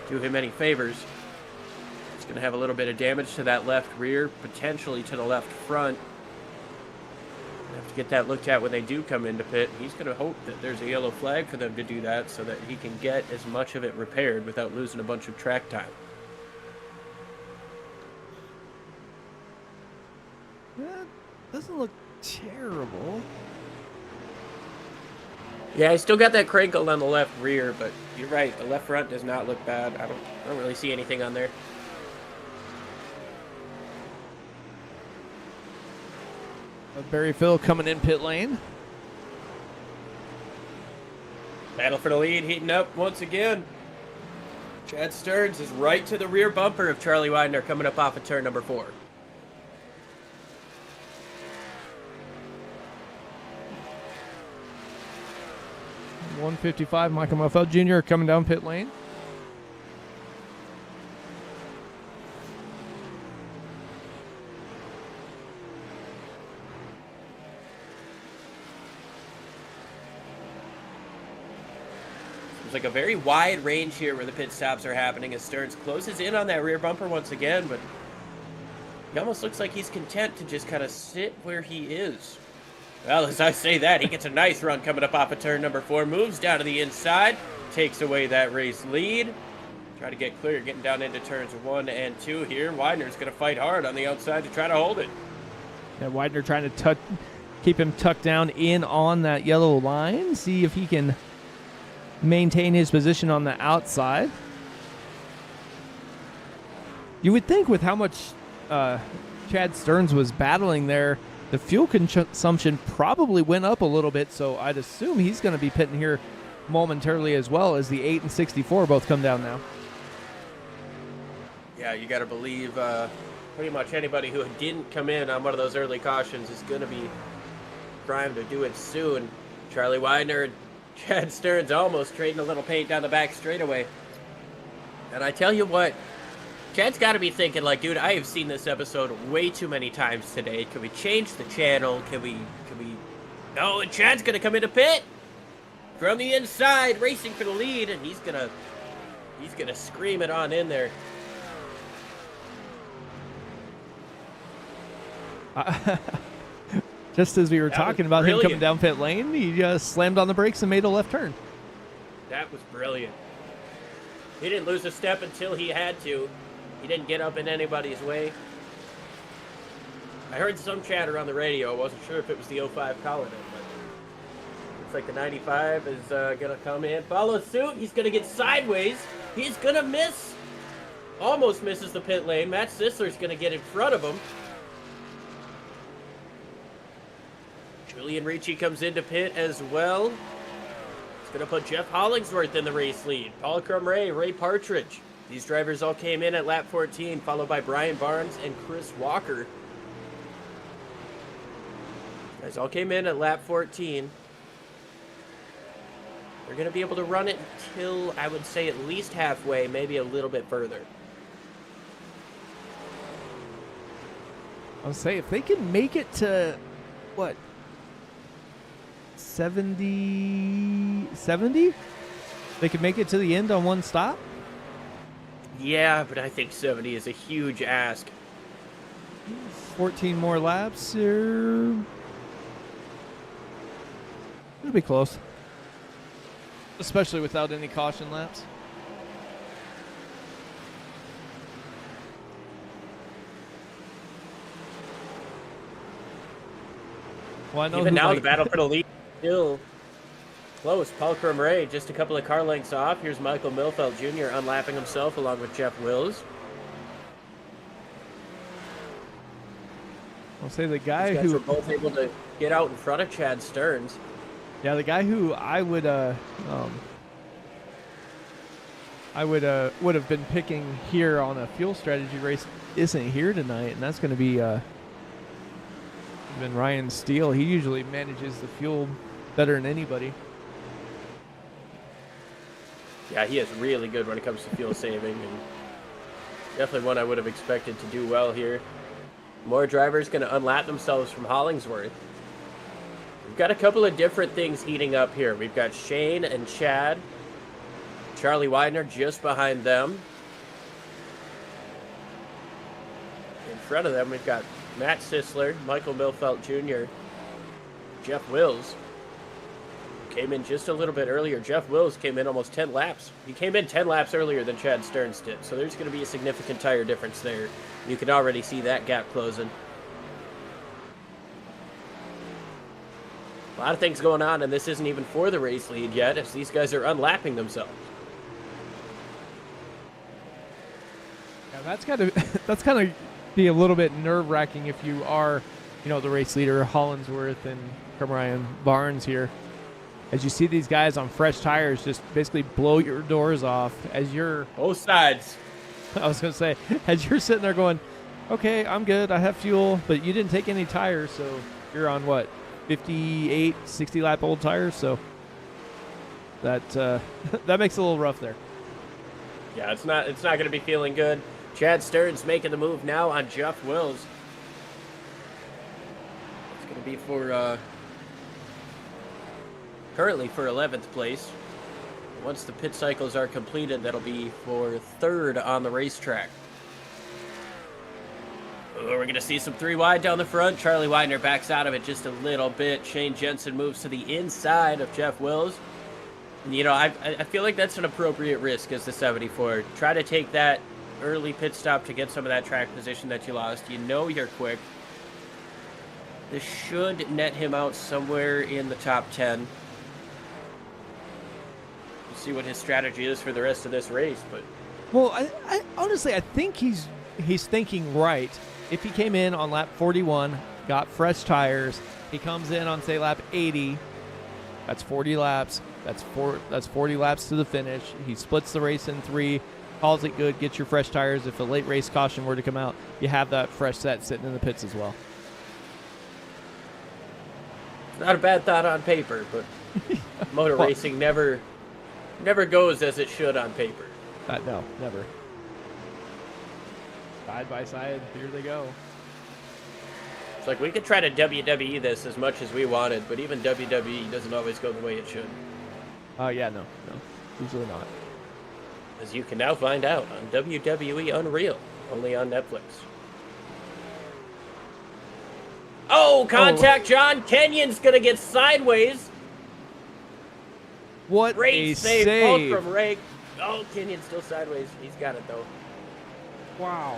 do him any favors. He's going to have a little bit of damage to that left rear, potentially to the left front. Have to get that looked at when they do come into pit. He's going to hope that there's a yellow flag for them to do that so that he can get as much of it repaired without losing a bunch of track time. That doesn't look terrible. Yeah, I still got that crinkle on the left rear, but you're right. The left front does not look bad. I don't really see anything on there. Barry Phil coming in pit lane. Battle for the lead heating up once again. Chad Stearns is right to the rear bumper of Charlie Widener coming up off of turn number 4. .155, Michael Muffeld Jr. coming down pit lane. Seems like a very wide range here where the pit stops are happening as Stearns closes in on that rear bumper once again, but he almost looks like he's content to just kind of sit where he is. Well, as I say that, he gets a nice run coming up off of turn number 4, moves down to the inside, takes away that race lead. Try to get clear, getting down into turns 1 and 2 here. Widener's going to fight hard on the outside to try to hold it. Yeah, Widener trying to keep him tucked down in on that yellow line. See if he can maintain his position on the outside. You would think with how much Chad Stearns was battling there, the fuel consumption probably went up a little bit, so I'd assume he's going to be pitting here momentarily as well as the 8 and 64 both come down now. Yeah, you got to believe pretty much anybody who didn't come in on one of those early cautions is going to be primed to do it soon. Charlie Widener and Chad Stearns almost trading a little paint down the back straightaway. And I tell you what, Chad's got to be thinking, like, dude, I have seen this episode way too many times today. Can we change the channel? Can we... No, and Chad's going to come into pit from the inside, racing for the lead, and he's going to scream it on in there. Just as we were talking about him coming brilliant. down pit lane, he just slammed on the brakes and made a left turn. That was brilliant. He didn't lose a step until he had to. He didn't get up in anybody's way. I heard some chatter on the radio. I wasn't sure if it was the 05 calling it, but looks like the 95 is going to come in. Follow suit. He's going to get sideways. He's going to miss. Almost misses the pit lane. Matt Sisler's going to get in front of him. Julian Ricci comes into pit as well. It's going to put Jeff Hollingsworth in the race lead. Paul Crumray, Ray Partridge. These drivers all came in at lap 14, followed by Brian Barnes and Chris Walker. Guys all came in at lap 14. They're going to be able to run it until, I would say, at least halfway, maybe a little bit further. I'll say if they can make it to, what, 70? They could make it to the end on one stop? Yeah, but I think 70 is a huge ask. 14 more laps. It'll be close. Especially without any caution laps. Well, I know even now, the battle for the lead is still close. Paul Crumray just a couple of car lengths off. Here's Michael Milfeld Jr. unlapping himself along with Jeff Wills. I'll say the guy These guys who were both able to get out in front of Chad Stearns. Yeah, the guy who I would have been picking here on a fuel strategy race isn't here tonight, and that's going to be been Ryan Steele. He usually manages the fuel better than anybody. Yeah, he is really good when it comes to fuel saving, and definitely one I would have expected to do well here. More drivers going to unlap themselves from Hollingsworth. We've got a couple of different things heating up here. We've got Shane and Chad. Charlie Widener just behind them. In front of them, we've got Matt Sisler, Michael Milfeld Jr., Jeff Wills. Came in just a little bit earlier. Jeff Wills came in almost 10 laps. He came in 10 laps earlier than Chad Stearns did, so there's going to be a significant tire difference there. You can already see that gap closing. A lot of things going on, and this isn't even for the race lead yet, as these guys are unlapping themselves. Yeah, that's gotta be a little bit nerve-wracking if you are, the race leader, Hollingsworth and Ryan Barnes here. As you see these guys on fresh tires just basically blow your doors off as you're... Both sides. I was going to say, as you're sitting there going, okay, I'm good, I have fuel, but you didn't take any tires, so you're on what, 58, 60 lap old tires, so that that makes it a little rough there. Yeah, it's not going to be feeling good. Chad Stearns making the move now on Jeff Wills. It's going to be for currently for 11th place. Once the pit cycles are completed, that'll be for 3rd on the racetrack. We're going to see some 3 wide down the front. Charlie Widener backs out of it just a little bit. Shane Jensen moves to the inside of Jeff Wills. And, I feel like that's an appropriate risk as the 74. Try to take that early pit stop to get some of that track position that you lost. You're quick. This should net him out somewhere in the top 10. We'll see what his strategy is for the rest of this race. But well, I honestly, I think he's thinking right. If he came in on lap 41, got fresh tires, he comes in on, say, lap 80, that's 40 laps. That's 40 laps to the finish. He splits the race in 3, calls it good, gets your fresh tires. If a late race caution were to come out, you have that fresh set sitting in the pits as well. not a bad thought on paper, but motor racing never goes as it should on paper. No, never. Side by side, here they go. It's like we could try to WWE this as much as we wanted, but even WWE doesn't always go the way it should. Oh, yeah, no, usually not. As you can now find out on WWE Unreal, only on Netflix. Oh, contact! John Kenyon's gonna get sideways. What Great a save! save Both from Ray. Oh, Kenyon's still sideways. He's got it though. Wow.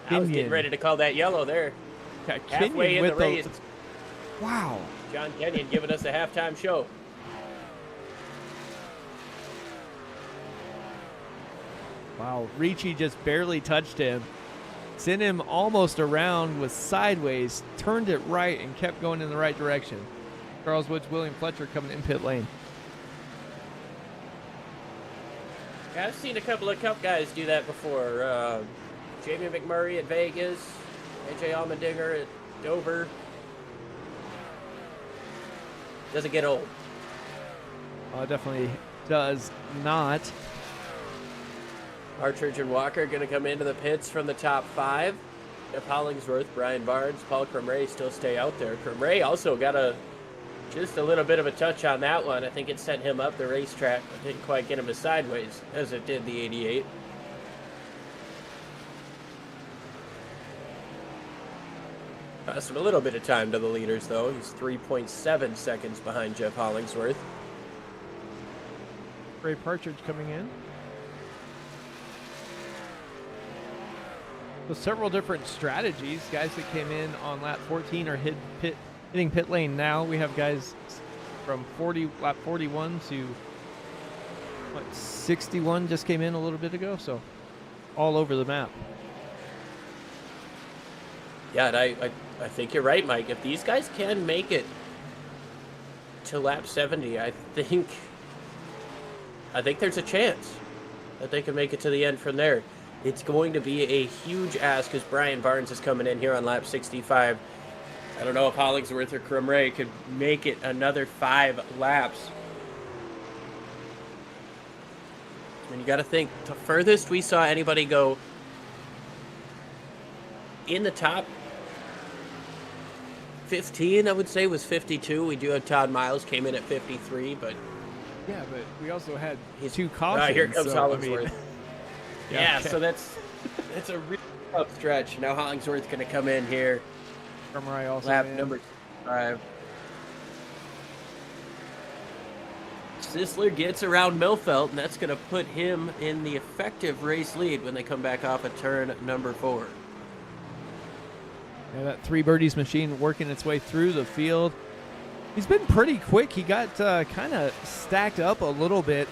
I was getting ready to call that yellow there. Yeah, Halfway in the race. Wow. John Kenyon giving us a halftime show. Wow, Ricci just barely touched him. Sent him almost around, was sideways, turned it right, and kept going in the right direction. Charles Woods, William Fletcher coming in pit lane. Yeah, I've seen a couple of Cup guys do that before. Jamie McMurray at Vegas, AJ Allmendinger at Dover. Doesn't get old. Definitely does not. Partridge and Walker going to come into the pits from the top 5. Jeff Hollingsworth, Brian Barnes, Paul Crumray still stay out there. Crumray also got just a little bit of a touch on that one. I think it sent him up the racetrack, but didn't quite get him to sideways as it did the 88. Cost him a little bit of time to the leaders, though. He's 3.7 seconds behind Jeff Hollingsworth. Ray Partridge coming in. So several different strategies. Guys that came in on lap 14 are hitting pit lane now. We have guys from lap 41 to 61 just came in a little bit ago. So all over the map. Yeah, and I think you're right, Mike. If these guys can make it to lap 70, I think there's a chance that they can make it to the end from there. It's going to be a huge ask as Brian Barnes is coming in here on lap 65. I don't know if Hollingsworth or Crumray could make it another 5 laps. I mean, you got to think, the furthest we saw anybody go in the top 15, I would say, was 52. We do have Todd Miles came in at 53, but... Yeah, but we also had 2 cautions. Here comes so, Hollingsworth. Yeah, okay. so that's a real tough stretch. Now Hollingsworth's going to come in here. Crumray also lap in. number 5. Sisler gets around Milfelt, and that's going to put him in the effective race lead when they come back off of turn number 4. Yeah, that 3 birdies machine working its way through the field. He's been pretty quick. He got kind of stacked up a little bit,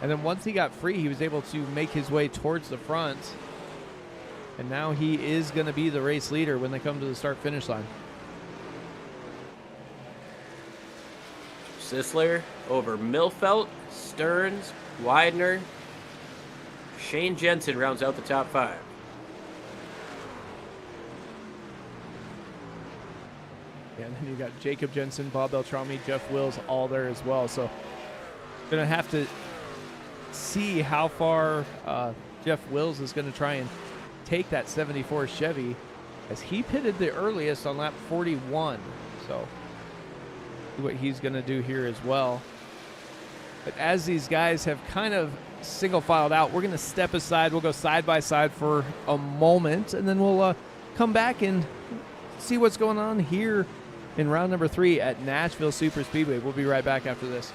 and then once he got free, he was able to make his way towards the front. And now he is going to be the race leader when they come to the start-finish line. Sisler over Milfelt, Stearns, Widener. Shane Jensen rounds out the top 5. Yeah, and then you got Jacob Jensen, Bob Beltrami, Jeff Wills all there as well. So going to have to see how far Jeff Wills is going to try and take that 74 Chevy, as he pitted the earliest on lap 41. So see what he's going to do here as well. But as these guys have kind of single filed out, we're going to step aside. We'll go side by side for a moment, and then we'll come back and see what's going on here in round number 3 at Nashville Super Speedway. We'll be right back after this.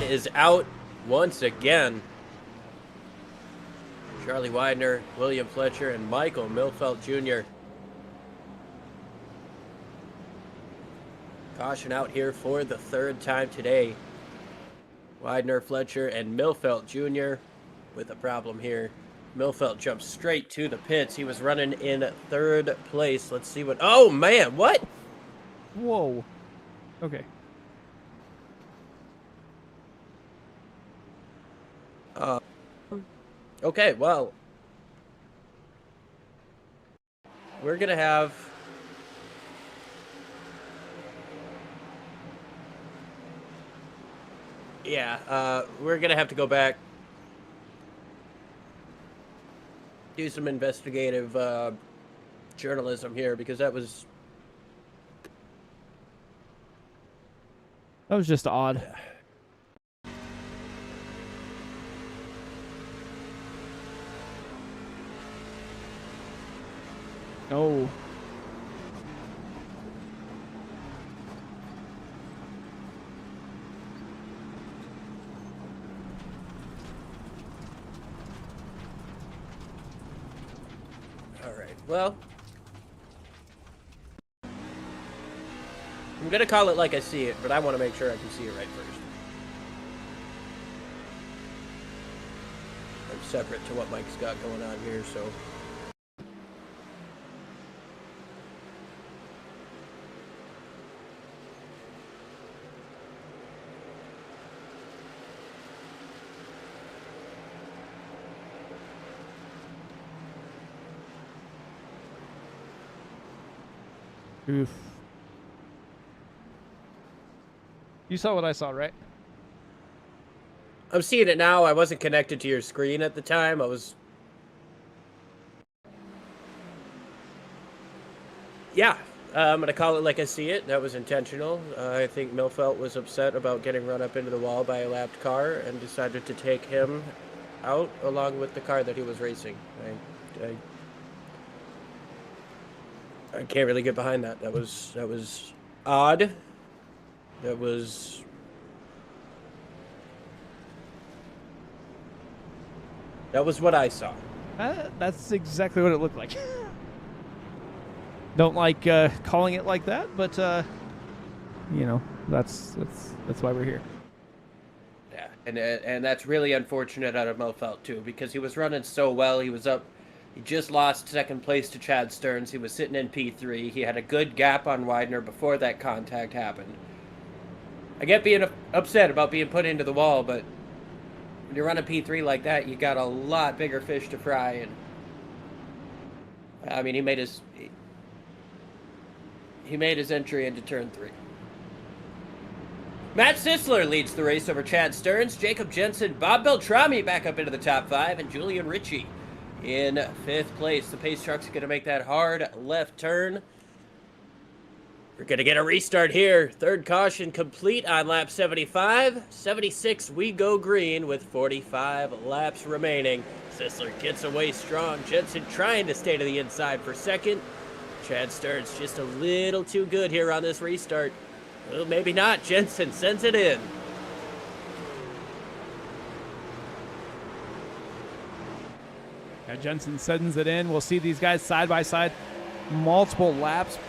Is out once again. Charlie Widener, William Fletcher, and Michael Milfelt Jr. Caution out here for the 3rd time today. Widener, Fletcher, and Milfelt Jr. with a problem here. Milfelt jumps straight to the pits. He was running in 3rd place. Let's see what... Oh, man, what? Whoa. Okay. Okay, well, we're going to have... Yeah, we're going to have to go back, do some investigative journalism here because that was just odd. Oh. all right. Well, I'm gonna call it like I see it, but I want to make sure I can see it right first. I'm separate to what Mike's got going on here, so. Oof. You saw what I saw, right? I'm seeing it now. I wasn't connected to your screen at the time. I was... Yeah, I'm going to call it like I see it. That was intentional. I think Milfelt was upset about getting run up into the wall by a lapped car and decided to take him out along with the car that he was racing. I can't really get behind that. That was odd. That was what I saw. That's exactly what it looked like. Don't like calling it like that, but you know, that's why we're here. Yeah, and that's really unfortunate out of Milfelt too, because he was running so well. He was up. He just lost second place to Chad Stearns. He was sitting in P3. He had a good gap on Widener before that contact happened. I get being upset about being put into the wall, but when you're running P3 like that, you got a lot bigger fish to fry. And I mean, he made his entry into turn 3. Matt Sisler leads the race over Chad Stearns. Jacob Jensen, Bob Beltrami back up into the top 5, and Julian Ritchie in 5th place. The pace trucks are going to make that hard left turn. We're going to get a restart here. Third caution complete on lap 75. 76, we go green with 45 laps remaining. Sisler gets away strong. Jensen trying to stay to the inside for second. Chad Stearns just a little too good here on this restart. Well, maybe not. Jensen sends it in. Yeah, Jensen sends it in. We'll see these guys side by side, multiple laps,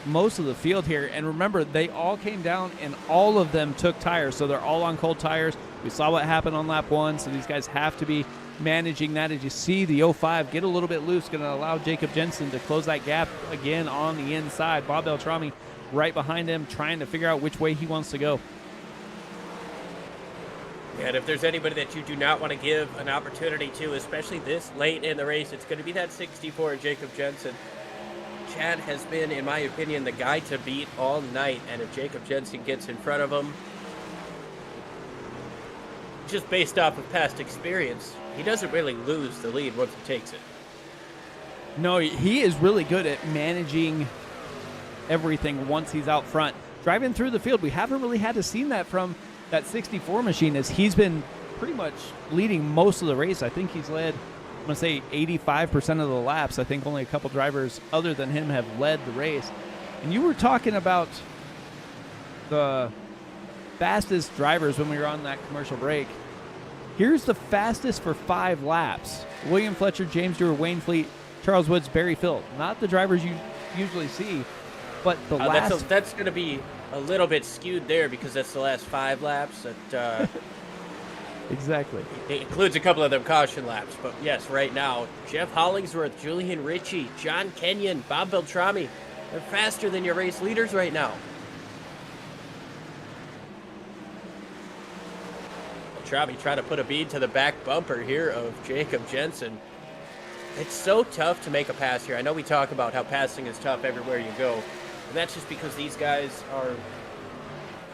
most of the field here. And remember, they all came down and all of them took tires, so they're all on cold tires. We saw what happened on lap 1, so these guys have to be managing that. As you see the 05 get a little bit loose, going to allow Jacob Jensen to close that gap again on the inside. Bob Beltrami right behind him, trying to figure out which way he wants to go. Yeah, and if there's anybody that you do not want to give an opportunity to, especially this late in the race, it's going to be that 64 Jacob Jensen. Chad has been, in my opinion, the guy to beat all night, and if Jacob Jensen gets in front of him, just based off of past experience, he doesn't really lose the lead once he takes it. No, he is really good at managing everything once he's out front. Driving through the field, we haven't really had to see that from that 64 machine, as he's been pretty much leading most of the race. I think he's led, I'm going to say 85% of the laps. I think only a couple drivers other than him have led the race. And you were talking about the fastest drivers when we were on that commercial break. Here's the fastest for 5 laps. William Fletcher, James Dewar, Wayne Fleet, Charles Woods, Barry Phil. Not the drivers you usually see, but the last... That's going to be a little bit skewed there because that's the last 5 laps. That, exactly. It includes a couple of them caution laps. But yes, right now, Jeff Hollingsworth, Julian Ritchie, John Kenyon, Bob Beltrami, they're faster than your race leaders right now. Beltrami trying to put a bead to the back bumper here of Jacob Jensen. It's so tough to make a pass here. I know we talk about how passing is tough everywhere you go. And that's just because these guys are,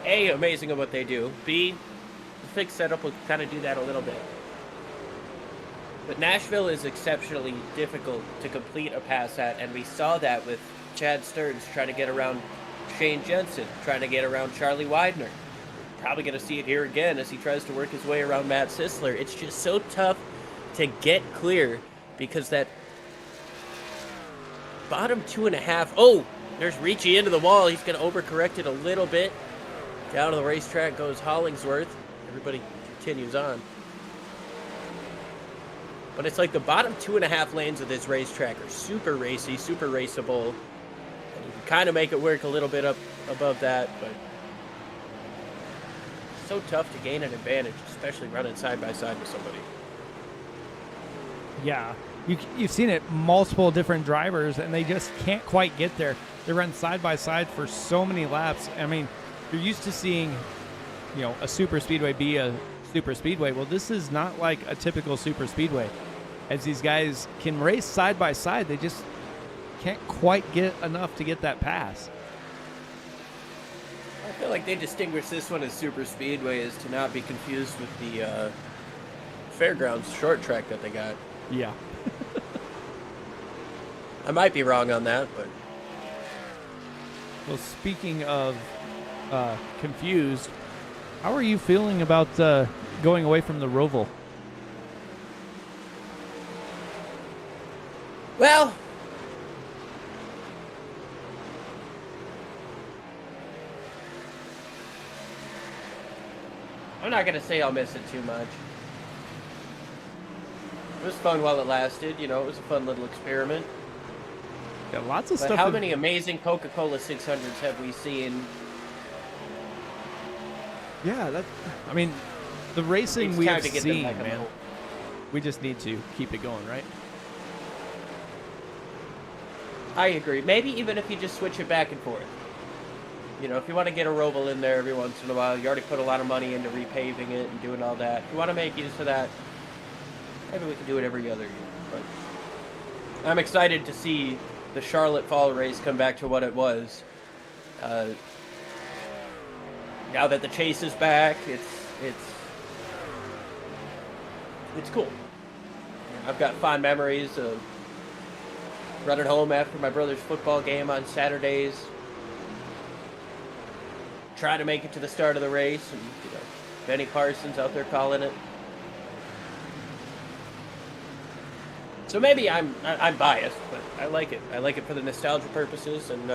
A, amazing at what they do. B, the fixed setup will kind of do that a little bit. But Nashville is exceptionally difficult to complete a pass at, and we saw that with Chad Stearns trying to get around Shane Jensen, trying to get around Charlie Widener. Probably going to see it here again as he tries to work his way around Matt Sisler. It's just so tough to get clear because that bottom 2.5. Oh, there's Ricci into the wall. He's going to overcorrect it a little bit. Down to the racetrack goes Hollingsworth. Everybody continues on. But it's like the bottom 2.5 lanes of this racetrack are super racy, super raceable. And you can kind of make it work a little bit up above that, but it's so tough to gain an advantage, especially running side by side with somebody. Yeah, you've seen it multiple different drivers, and they just can't quite get there. They run side by side for so many laps. I mean, you're used to seeing, a super speedway be a super speedway. Well, this is not like a typical super speedway. As these guys can race side by side, they just can't quite get enough to get that pass. I feel like they distinguish this one as super speedway as to not be confused with the fairgrounds short track that they got. Yeah. I might be wrong on that, but... Well, speaking of confused, how are you feeling about going away from the Roval? Well, I'm not going to say I'll miss it too much. It was fun while it lasted. It was a fun little experiment. Yeah, lots of But stuff. how many amazing Coca-Cola 600s have we seen? Yeah, the racing It's we time have to get them seen, back on the man. road. We just need to keep it going, right? I agree. Maybe even if you just switch it back and forth. If you want to get a Roval in there every once in a while, you already put a lot of money into repaving it and doing all that. If you want to make use of that, maybe we can do it every other year. But I'm excited to see the Charlotte Fall race come back to what it was. Now that the chase is back, it's cool. I've got fond memories of running home after my brother's football game on Saturdays, trying to make it to the start of the race, and Benny Parsons out there calling it. So maybe I'm biased, but I like it. I like it for the nostalgia purposes, and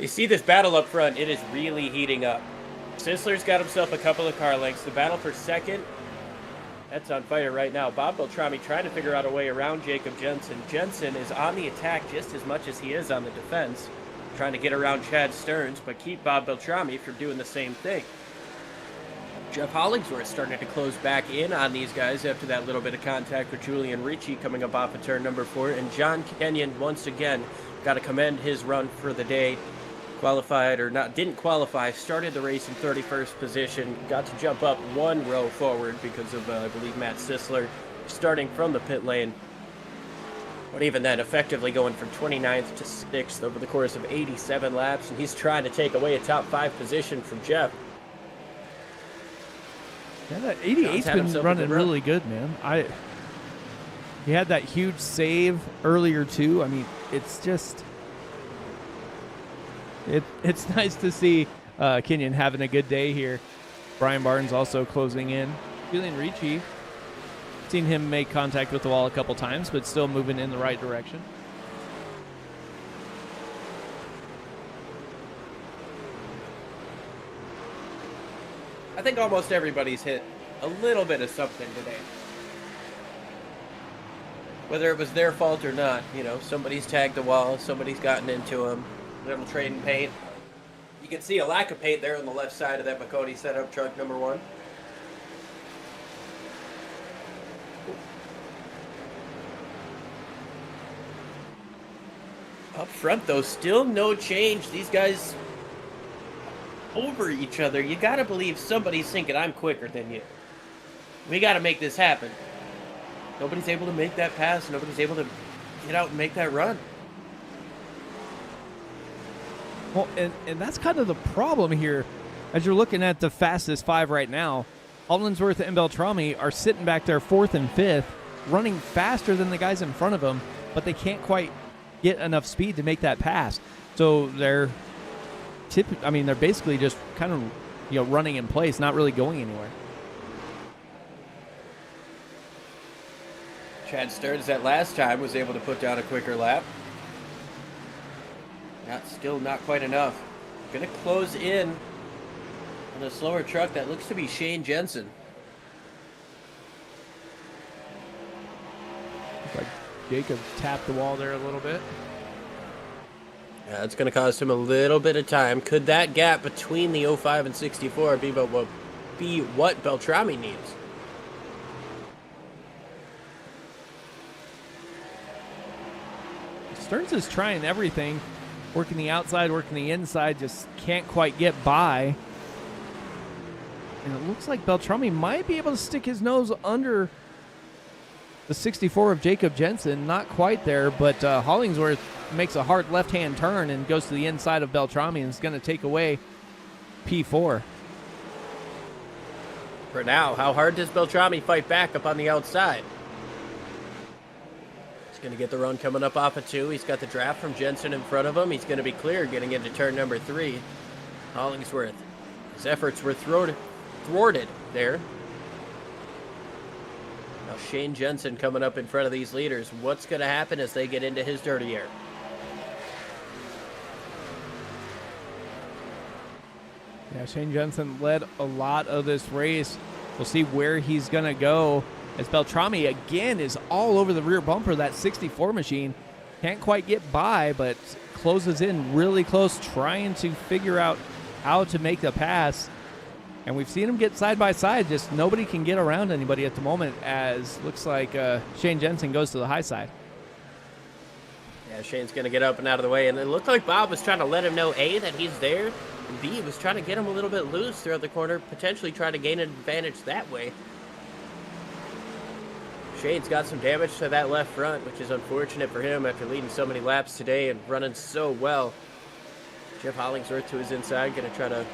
you see this battle up front. It is really heating up. Sisler's got himself a couple of car lengths. The battle for second, that's on fire right now. Bob Beltrami trying to figure out a way around Jacob Jensen. Jensen is on the attack just as much as he is on the defense, trying to get around Chad Stearns, but keep Bob Beltrami from doing the same thing. Jeff Hollingsworth starting to close back in on these guys after that little bit of contact with Julian Ricci coming up off of turn number 4. And John Kenyon, once again, got to commend his run for the day. Didn't qualify, started the race in 31st position, got to jump up one row forward because of, I believe, Matt Sisler starting from the pit lane. But even then, effectively going from 29th to 6th over the course of 87 laps, and he's trying to take away a top 5 position from Jeff. Yeah, that 88's been running really good, man. He had that huge save earlier too. I mean, it's just it's nice to see Kenyon having a good day here. Brian Barnes also closing in. Julian Ricci, seen him make contact with the wall a couple times, but still moving in the right direction. I think almost everybody's hit a little bit of something today. Whether it was their fault or not, somebody's tagged the wall, somebody's gotten into them, little trading paint. You can see a lack of paint there on the left side of that McCody setup truck number 1. Up front, though, still no change. These guys over each other. You got to believe somebody's thinking, I'm quicker than you. We got to make this happen. Nobody's able to make that pass. Nobody's able to get out and make that run. Well, and that's kind of the problem here. As you're looking at the fastest 5 right now, Hollingsworth and Beltrami are sitting back there 4th and 5th, running faster than the guys in front of them, but they can't quite get enough speed to make that pass. So they're basically just kind of running in place, not really going anywhere. Chad Stearns that last time was able to put down a quicker lap. Still not quite enough. Gonna close in on a slower truck. That looks to be Shane Jensen. Looks like Jacob tapped the wall there a little bit. Yeah, it's going to cost him a little bit of time. Could that gap between the 05 and 64 be what Beltrami needs? Stearns is trying everything, working the outside, working the inside, just can't quite get by. And it looks like Beltrami might be able to stick his nose under the 64 of Jacob Jensen. Not quite there, but Hollingsworth makes a hard left-hand turn and goes to the inside of Beltrami and is going to take away P4. For now, how hard does Beltrami fight back up on the outside? He's going to get the run coming up off of 2. He's got the draft from Jensen in front of him. He's going to be clear getting into turn number 3. Hollingsworth, his efforts were thwarted there. Now Shane Jensen coming up in front of these leaders. What's going to happen as they get into his dirty air? Yeah, Shane Jensen led a lot of this race. We'll see where he's going to go as Beltrami again is all over the rear bumper. That 64 machine can't quite get by, but closes in really close, trying to figure out how to make the pass. And we've seen him get side by side. Just nobody can get around anybody at the moment, as looks like Shane Jensen goes to the high side. Yeah, Shane's going to get up and out of the way. And it looked like Bob was trying to let him know, A, that he's there, and B, was trying to get him a little bit loose throughout the corner, potentially trying to gain an advantage that way. Shane's got some damage to that left front, which is unfortunate for him after leading so many laps today and running so well. Jeff Hollingsworth to his inside, going to try to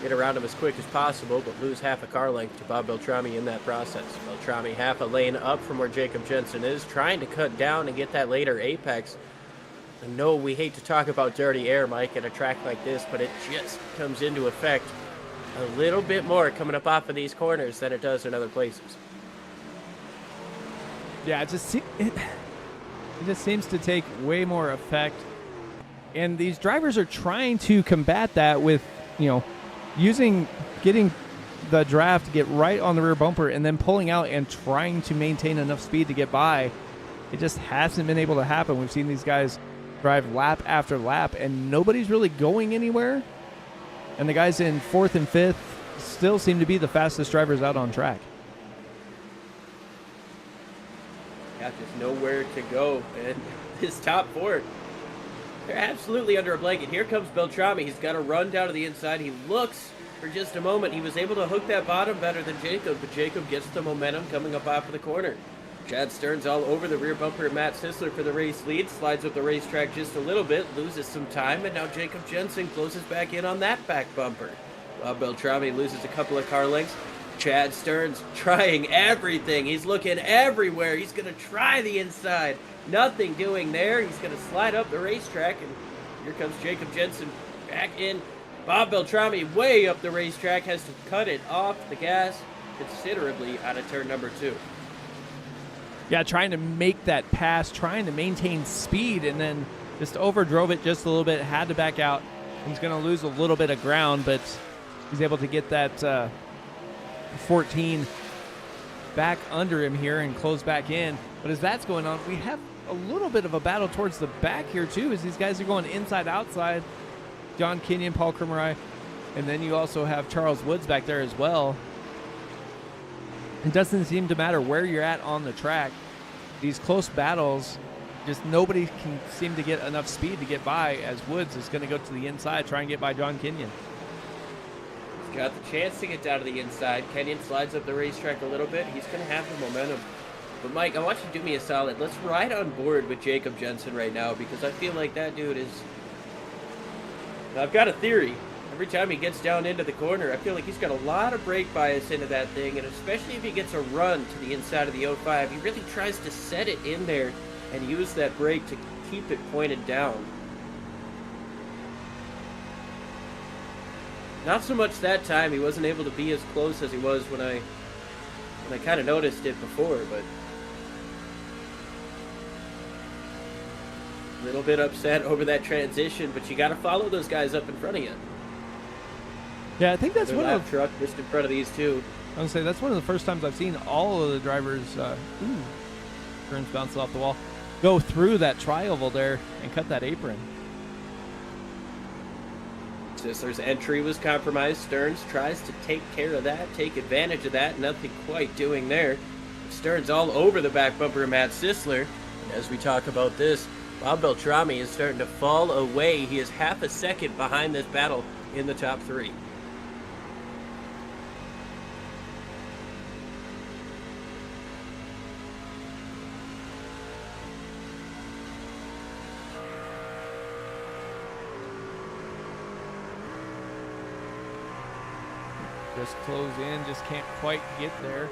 get around him as quick as possible, but lose half a car length to Bob Beltrami in that process. Beltrami half a lane up from where Jacob Jensen is, trying to cut down and get that later apex. I know we hate to talk about dirty air, Mike, at a track like this, but it just comes into effect a little bit more coming up off of these corners than it does in other places. Yeah, it just seems to take way more effect. And these drivers are trying to combat that with, getting the draft to get right on the rear bumper and then pulling out and trying to maintain enough speed to get by. It just hasn't been able to happen. We've seen these guys drive lap after lap and nobody's really going anywhere. And the guys in 4th and 5th still seem to be the fastest drivers out on track. Got just nowhere to go, and his top 4, they're absolutely under a blanket. Here comes Beltrami. He's got to run down to the inside. He looks for just a moment. He was able to hook that bottom better than Jacob, but Jacob gets the momentum coming up off of the corner. Chad Stearns all over the rear bumper of Matt Sisler for the race lead. Slides up the racetrack just a little bit, loses some time, and now Jacob Jensen closes back in on that back bumper. Bob Beltrami loses a couple of car lengths. Chad Stearns trying everything. He's looking everywhere. He's going to try the inside. Nothing doing there. He's going to slide up the racetrack, and here comes Jacob Jensen back in. Bob Beltrami way up the racetrack, has to cut it off the gas considerably out of turn number 2. Yeah, trying to make that pass, trying to maintain speed, and then just overdrove it just a little bit, had to back out. He's going to lose a little bit of ground, but he's able to get that 14 back under him here and close back in. But as that's going on, we have a little bit of a battle towards the back here too, as these guys are going inside outside. John Kenyon, Paul Krummerai, and then you also have Charles Woods back there as well. It doesn't seem to matter where you're at on the track. These close battles, just nobody can seem to get enough speed to get by, as Woods is going to go to the inside, try and get by John Kenyon. Got the chance to get down to the inside. Kenyon slides up the racetrack a little bit. He's going to have the momentum. But, Mike, I want you to do me a solid. Let's ride on board with Jacob Jensen right now, because I feel like that dude is... I've got a theory. Every time he gets down into the corner, I feel like he's got a lot of brake bias into that thing, and especially if he gets a run to the inside of the 05, he really tries to set it in there and use that brake to keep it pointed down. Not so much that time. He wasn't able to be as close as he was when I kind of noticed it before, but a little bit upset over that transition, but you got to follow those guys up in front of you. Yeah, I think that's Their one lap of truck just in front of these two. I would say that's one of the first times I've seen all of the drivers turns bouncing off the wall, go through that tri-oval there and cut that apron. Sisler's entry was compromised. Stearns tries to take care of that, take advantage of that. Nothing quite doing there. Stearns all over the back bumper of Matt Sisler. And as we talk about this, Bob Beltrami is starting to fall away. He is half a second behind this battle in the top three. Just close in, just can't quite get there.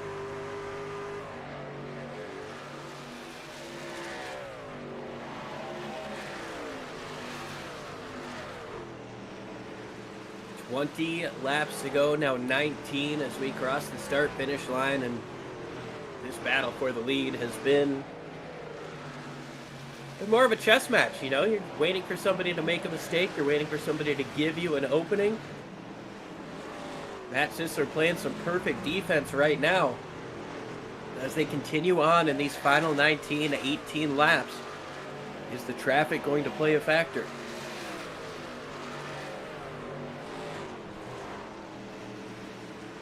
"20 laps to go, now 19 as we cross the start-finish line, and this battle for the lead has been more of a chess match, you know? You're waiting for somebody to make a mistake, you're waiting for somebody to give you an opening. Matt Sisler playing some perfect defense right now as they continue on in these final 19 to 18 laps. Is the traffic going to play a factor?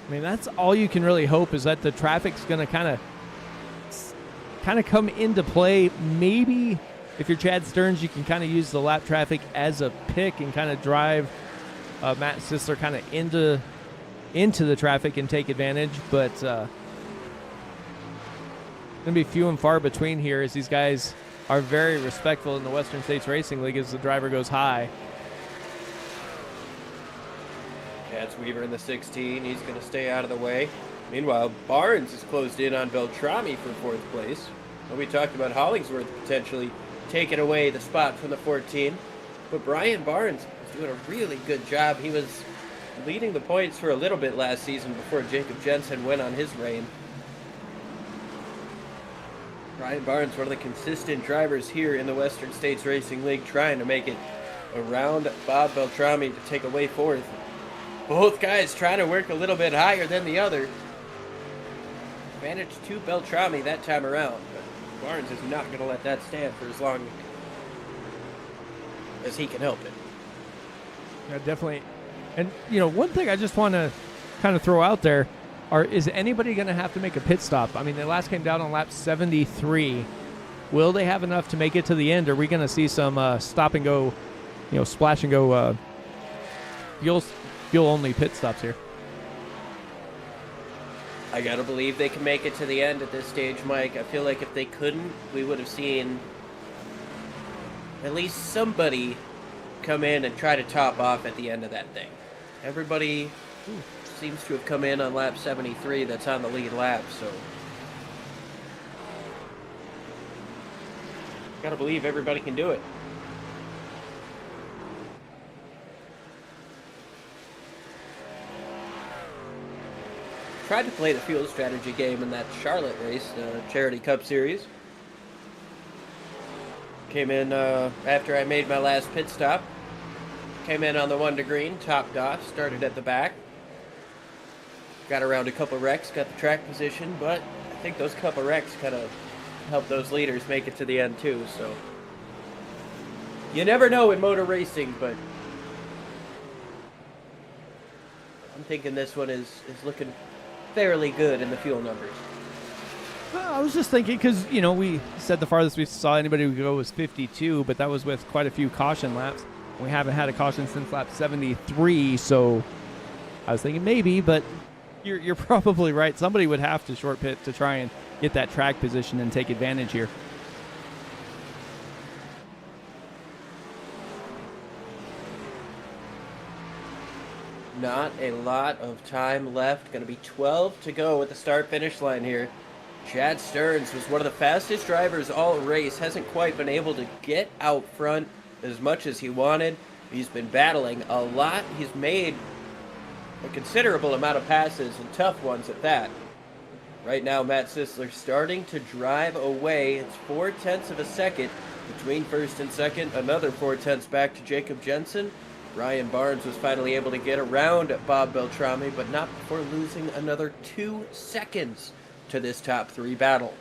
I mean, that's all you can really hope, is that the traffic's going to kind of come into play. Maybe if you're Chad Stearns, you can kind of use the lap traffic as a pick and kind of drive Matt Sisler kind of into the traffic and take advantage, but going to be few and far between here, as these guys are very respectful in the Western States Racing League as the driver goes high. Chance Weaver in the 16. He's going to stay out of the way. Meanwhile, Barnes is closed in on Beltrami for fourth place. Well, we talked about Hollingsworth potentially taking away the spot from the 14, but Brian Barnes is doing a really good job. He was leading the points for a little bit last season before Jacob Jensen went on his reign. Brian Barnes, one of the consistent drivers here in the Western States Racing League, trying to make it around Bob Beltrami to take away fourth. Both guys trying to work a little bit higher than the other. Advantage to Beltrami that time around, but Barnes is not going to let that stand for as long as he can help it. Yeah, definitely. And, you know, one thing I just want to kind of throw out there is anybody going to have to make a pit stop? I mean, they last came down on lap 73. Will they have enough to make it to the end? Or are we going to see some stop and go, you know, splash and go fuel only pit stops here? I got to believe they can make it to the end at this stage, Mike. I feel like if they couldn't, we would have seen at least somebody come in and try to top off at the end of that thing. Everybody seems to have come in on lap 73 that's on the lead lap, so gotta believe everybody can do it. Tried to play the fuel strategy game in that Charlotte race, the Charity Cup Series. Came in after I made my last pit stop. Came in on the 1 to green, topped off, started at the back. Got around a couple wrecks, got the track position, but I think those couple wrecks kind of helped those leaders make it to the end too, so. You never know in motor racing, but I'm thinking this one is looking fairly good in the fuel numbers. Well, I was just thinking, because, you know, we said the farthest we saw anybody go was 52, but that was with quite a few caution laps. We haven't had a caution since lap 73, so I was thinking maybe, but you're probably right. Somebody would have to short pit to try and get that track position and take advantage here. not a lot of time left. Going to be 12 to go at the start-finish line here. Chad Stearns was one of the fastest drivers all race. Hasn't quite been able to get out front as much as he wanted. He's been battling a lot. He's made a considerable amount of passes, and tough ones at that. Right now, Matt Sisler starting to drive away. It's 0.4 of a second between first and second. Another 0.4 back to Jacob Jensen. Ryan Barnes was finally able to get around Bob Beltrami, but not before losing another 2 seconds to this top 3 battle.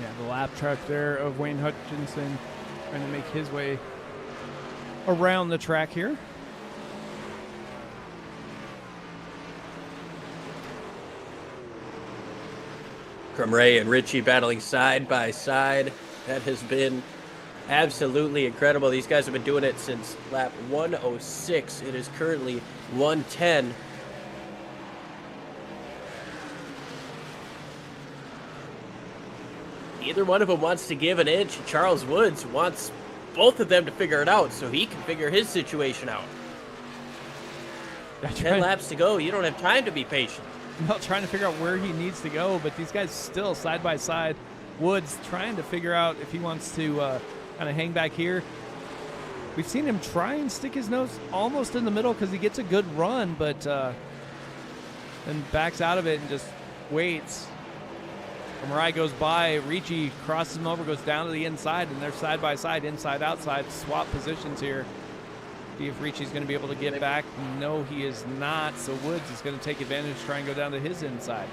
Yeah, the lap track there of Wayne Hutchinson trying to make his way around the track here. Ray and Richie battling side by side. That has been absolutely incredible. These guys have been doing it since lap 106. It is currently 110. Neither one of them wants to give an inch. Charles Woods wants both of them to figure it out so he can figure his situation out. That's 10 right. laps to go. You don't have time to be patient. Not trying to figure out where he needs to go, but these guys still side by side. Woods trying to figure out if he wants to kind of hang back here. We've seen him try and stick his nose almost in the middle because he gets a good run, but then backs out of it and just waits. Mariah goes by, Ricci crosses him over, goes down to the inside, and they're side by side, inside, outside, swap positions here. See if Ricci's going to be able to get back. No, he is not, so Woods is going to take advantage, try and go down to his inside.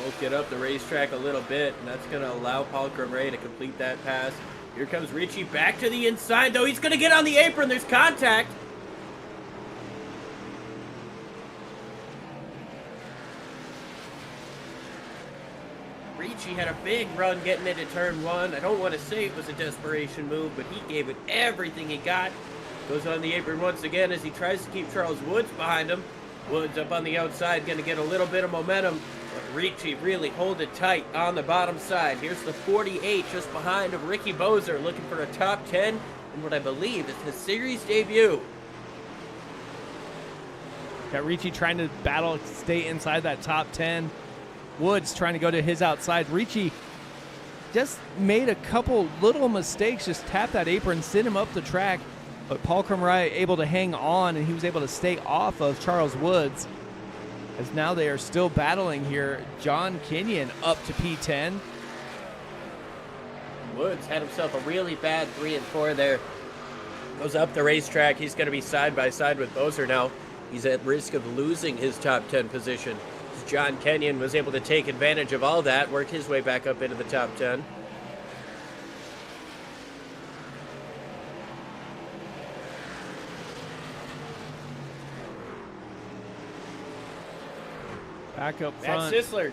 Both get up the racetrack a little bit, and that's going to allow Paul Cromray to complete that pass. Here comes Ricci back to the inside, though. He's going to get on the apron. There's contact. Ricci had a big run getting into turn 1. I don't want to say it was a desperation move, but he gave it everything he got. Goes on the apron once again as he tries to keep Charles Woods behind him. Woods up on the outside, going to get a little bit of momentum. But Ricci really hold it tight on the bottom side. Here's the 48 just behind of Ricky Bozer, looking for a top 10 in what I believe is his series debut. Got Ricci trying to battle, stay inside that top 10. Woods trying to go to his outside. Ricci just made a couple little mistakes, just tapped that apron, sent him up the track. But Paul Cromray able to hang on, and he was able to stay off of Charles Woods. As now they are still battling here. John Kenyon up to P10. Woods had himself a really bad 3 and 4 there. Goes up the racetrack. He's going to be side by side with Bozer now. He's at risk of losing his top 10 position. John Kenyon was able to take advantage of all that, work his way back up into the top 10. Back up Matt front. Sisler.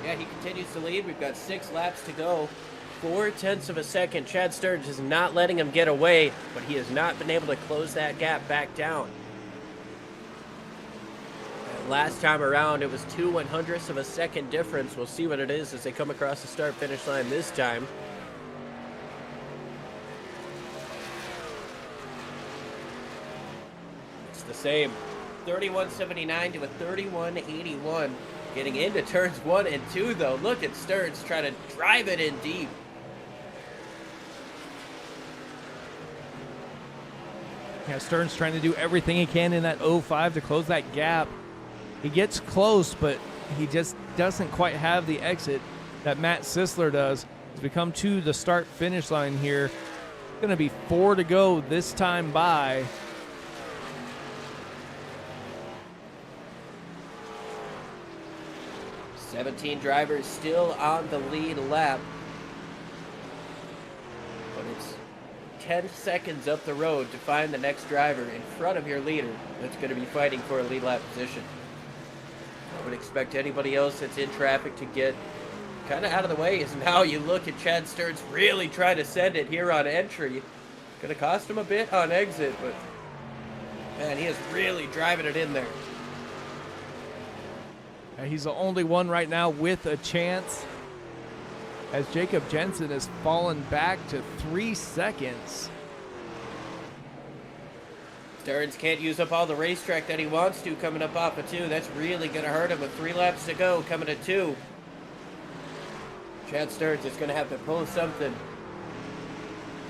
Yeah, he continues to lead. We've got 6 laps to go. 0.4 of a second. Chad Stearns is not letting him get away, but he has not been able to close that gap back down. Last time around, it was 0.02 of a second difference. We'll see what it is as they come across the start-finish line this time. It's the same. 31.79 to a 31.81. Getting into turns 1 and 2, though. Look at Stearns trying to drive it in deep. Yeah, Stearns trying to do everything he can in that 05 to close that gap. He gets close, but he just doesn't quite have the exit that Matt Sisler does. As we come to the start-finish line here, going to be 4 to go this time by. $17 drivers still on the lead lap. But it's 10 seconds up the road to find the next driver in front of your leader that's going to be fighting for a lead lap position. I would expect anybody else that's in traffic to get kind of out of the way, as now you look at Chad Stearns really trying to send it here on entry. Going to cost him a bit on exit, but man, he is really driving it in there. He's the only one right now with a chance. as Jacob Jensen has fallen back to 3 seconds. Stearns can't use up all the racetrack that he wants to coming up off of 2. That's really going to hurt him with 3 laps to go coming to 2. Chad Stearns is going to have to pull something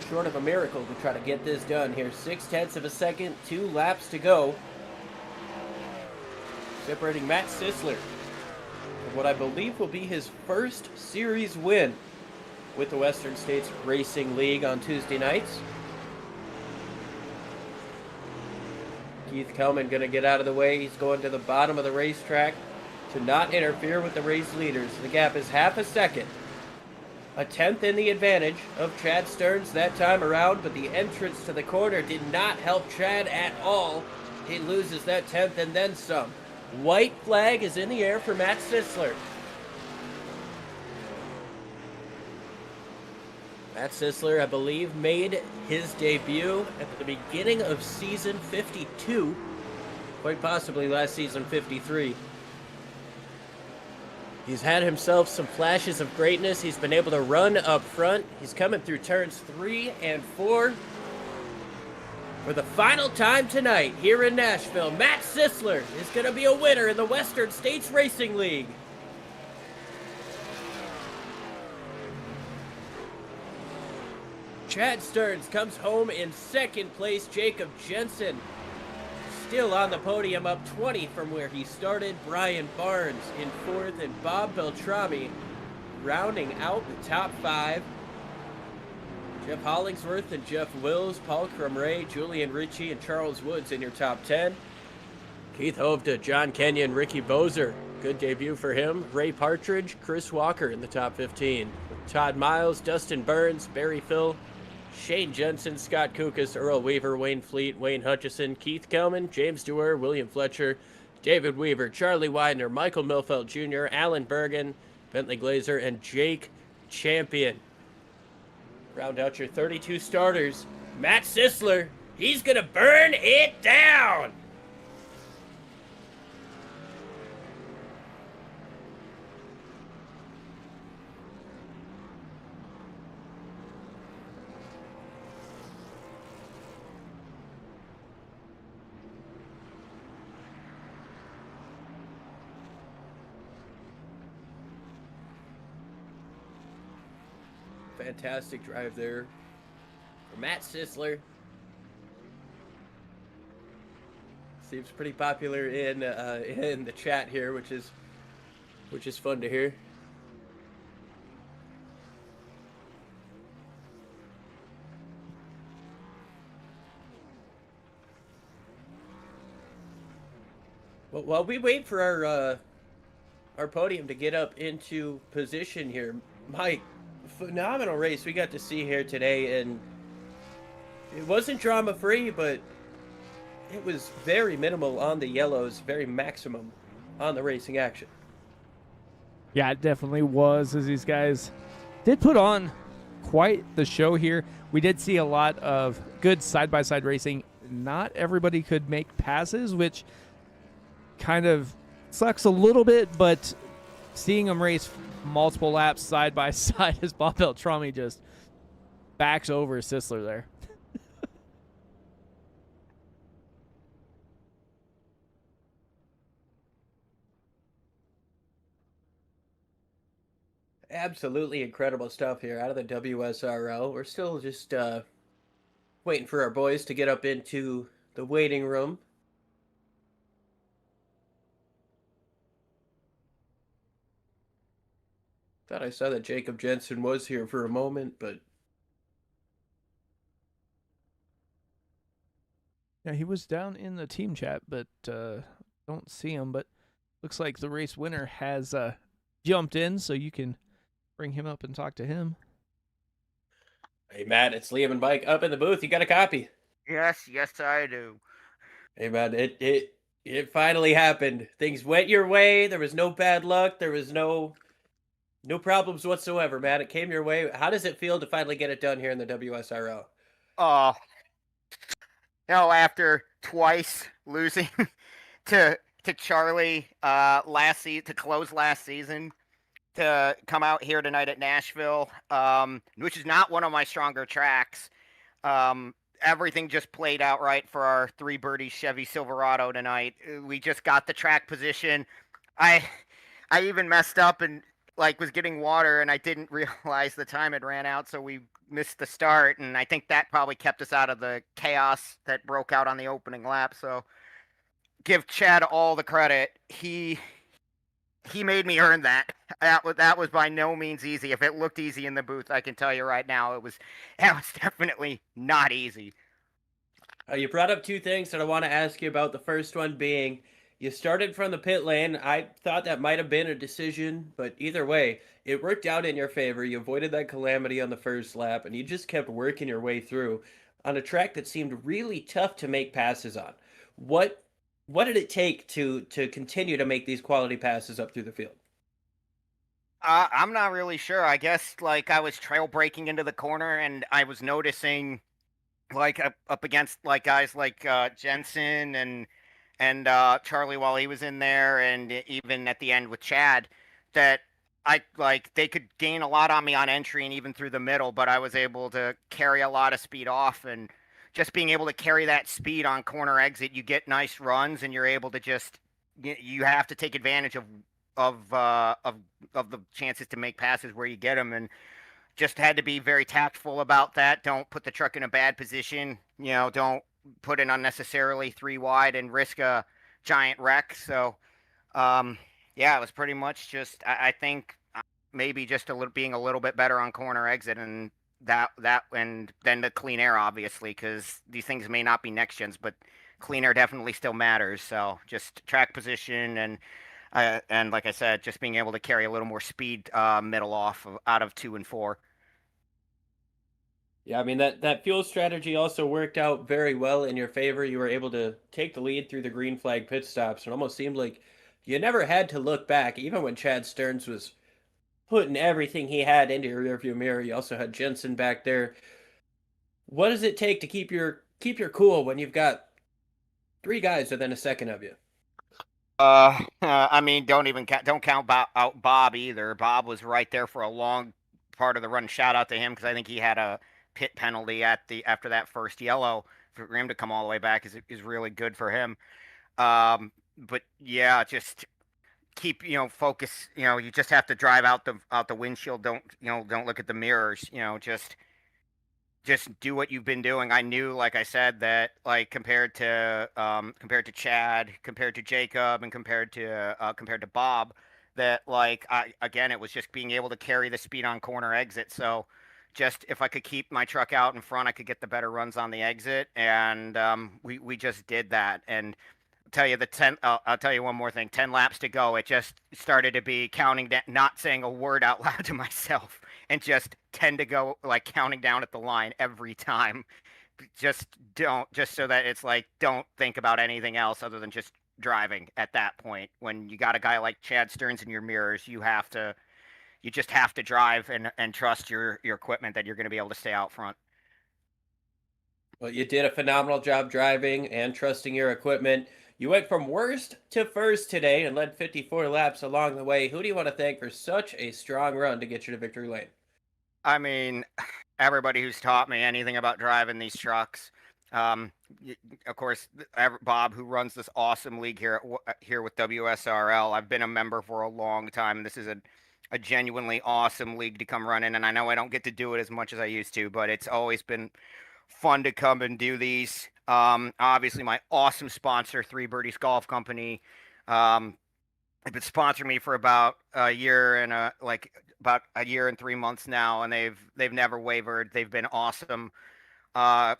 short of a miracle to try to get this done here. 0.6 of a second, 2 laps to go. Separating Matt Sisler for what I believe will be his first series win with the Western States Racing League on Tuesday nights. Keith Kelman going to get out of the way. He's going to the bottom of the racetrack to not interfere with the race leaders. The gap is half a second. A 10th in the advantage of Chad Stearns that time around, but the entrance to the corner did not help Chad at all. He loses that 10th and then some. White flag is in the air for Matt Sisler. Matt Sisler, I believe, made his debut at the beginning of season 52, quite possibly last season 53. He's had himself some flashes of greatness. He's been able to run up front. He's coming through turns 3 and 4. For the final time tonight here in Nashville, Matt Sisler is going to be a winner in the Western States Racing League. Chad Stearns comes home in second place. Jacob Jensen still on the podium, up 20 from where he started. Brian Barnes in 4th, and Bob Beltrami rounding out the top 5. Jeff Hollingsworth and Jeff Wills, Paul Crumray, Julian Ritchie, and Charles Woods in your top 10. Keith Hovda, John Kenyon, Ricky Bozer. Good debut for him. Ray Partridge, Chris Walker in the top 15. Todd Miles, Dustin Burns, Barry Phil, Shane Jensen, Scott Kukas, Earl Weaver, Wayne Fleet, Wayne Hutchison, Keith Kelman, James Dewar, William Fletcher, David Weaver, Charlie Widener, Michael Milfeld Jr., Alan Bergen, Bentley Glazer, and Jake Champion. Round out your 32 starters. Matt Sisler, he's going to burn it down. Fantastic drive there for Matt Sisler. Seems pretty popular in the chat here, which is fun to hear. Well, while we wait for our podium to get up into position here, Mike, phenomenal race we got to see here today, and it wasn't drama free, but it was very minimal on the yellows, very maximum on the racing action. Yeah, it definitely was, as these guys did put on quite the show here. We did see a lot of good side-by-side racing. Not everybody could make passes, which kind of sucks a little bit, but seeing them race multiple laps side by side as Bob Beltrami just backs over Sisler there. Absolutely incredible stuff here out of the WSRL. We're still just waiting for our boys to get up into the waiting room. Thought I saw that Jacob Jensen was here for a moment, but yeah, he was down in the team chat, but don't see him. But looks like the race winner has jumped in, so you can bring him up and talk to him. Hey, Matt, it's Liam and Mike up in the booth. You got a copy? Yes, I do. Hey, man, it finally happened. Things went your way. There was no bad luck. There was no problems whatsoever, Matt. It came your way. How does it feel to finally get it done here in the WSRL? After twice losing to Charlie last season to close last season, to come out here tonight at Nashville, which is not one of my stronger tracks. Everything just played out right for our 3 birdie Chevy Silverado tonight. We just got the track position. I I even messed up and like was getting water and I didn't realize the time had ran out, so we missed the start, and I think that probably kept us out of the chaos that broke out on the opening lap. So give Chad all the credit. He made me earn that. That was by no means easy. If it looked easy in the booth, I can tell you right now, it was definitely not easy. You brought up two things that I want to ask you about. The first one being you started from the pit lane. I thought that might have been a decision, but either way, it worked out in your favor. You avoided that calamity on the first lap, and you just kept working your way through on a track that seemed really tough to make passes on. What what did it take to continue to make these quality passes up through the field? I'm not really sure. I guess like I was trail breaking into the corner, and I was noticing like up against like guys like Jensen and Charlie while he was in there, and even at the end with Chad, that I like they could gain a lot on me on entry and even through the middle, but I was able to carry a lot of speed off, and just being able to carry that speed on corner exit, you get nice runs, and you're able to just you have to take advantage of uh, of of the chances to make passes where you get them, and just had to be very tactful about that. Don't put the truck in a bad position. Don't put it unnecessarily 3 wide and risk a giant wreck. So, yeah, it was pretty much just I think maybe just being a little bit better on corner exit, and that and then the clean air obviously, because these things may not be next gens, but clean air definitely still matters. So just track position and like I said, just being able to carry a little more speed middle off out of 2 and 4. Yeah, I mean that fuel strategy also worked out very well in your favor. You were able to take the lead through the green flag pit stops. It almost seemed like you never had to look back, even when Chad Stearns was putting everything he had into your rearview mirror. You also had Jensen back there. What does it take to keep your cool when you've got three guys within a second of you? I mean, don't count out Bob either. Bob was right there for a long part of the run. Shout out to him because I think he had a pit penalty after that first yellow. For him to come all the way back is really good for him. But yeah, just keep focus. You just have to drive out the windshield. Don't look at the mirrors. Just do what you've been doing. I knew, like I said, that like compared to Chad, compared to Jacob, and compared to Bob, that like I again it was just being able to carry the speed on corner exit. So just if I could keep my truck out in front, I could get the better runs on the exit, and we just did that. And I'll tell you one more thing. 10 laps to go. It just started to be counting down, not saying a word out loud to myself, and just tend to go like counting down at the line every time. Just so that it's like don't think about anything else other than just driving at that point. When you got a guy like Chad Stearns in your mirrors, you just have to drive and trust your equipment that you're going to be able to stay out front. Well, you did a phenomenal job driving and trusting your equipment. You went from worst to first today and led 54 laps along the way. Who do you want to thank for such a strong run to get you to victory lane? I mean, everybody who's taught me anything about driving these trucks. Um, of course, Bob, who runs this awesome league here with WSRL. I've been a member for a long time. This is a genuinely awesome league to come run in, and I know I don't get to do it as much as I used to, but it's always been fun to come and do these. Obviously, my awesome sponsor, Three Birdies Golf Company. Um, they've been sponsoring me for about a year and about a year and 3 months now, and they've never wavered. They've been awesome. Uh,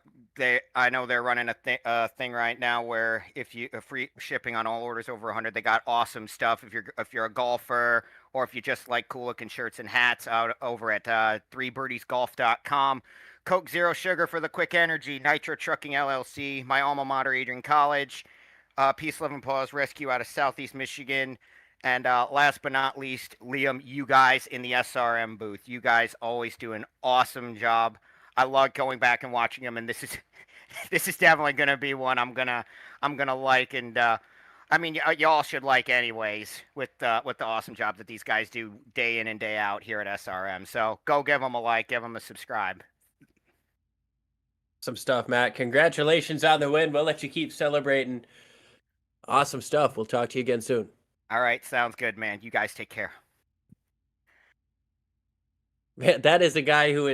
I know they're running a thing right now where if you free shipping on all orders over 100, they got awesome stuff. If you're a golfer or if you just like cool looking shirts and hats out over at 3birdiesgolf.com. Coke Zero Sugar for the quick energy. Nitro Trucking LLC. My alma mater, Adrian College. Peace, Love, and Paws Rescue out of Southeast Michigan. And last but not least, Liam, you guys in the SRM booth. You guys always do an awesome job. I love going back and watching them, and this is this is definitely gonna be one I'm gonna like, and I mean, y'all should like anyways with the awesome job that these guys do day in and day out here at SRM. So go give them a like, give them a subscribe. Some stuff, Matt. Congratulations on the win. We'll let you keep celebrating. Awesome stuff. We'll talk to you again soon. All right, sounds good, man. You guys take care. Man, that is a guy who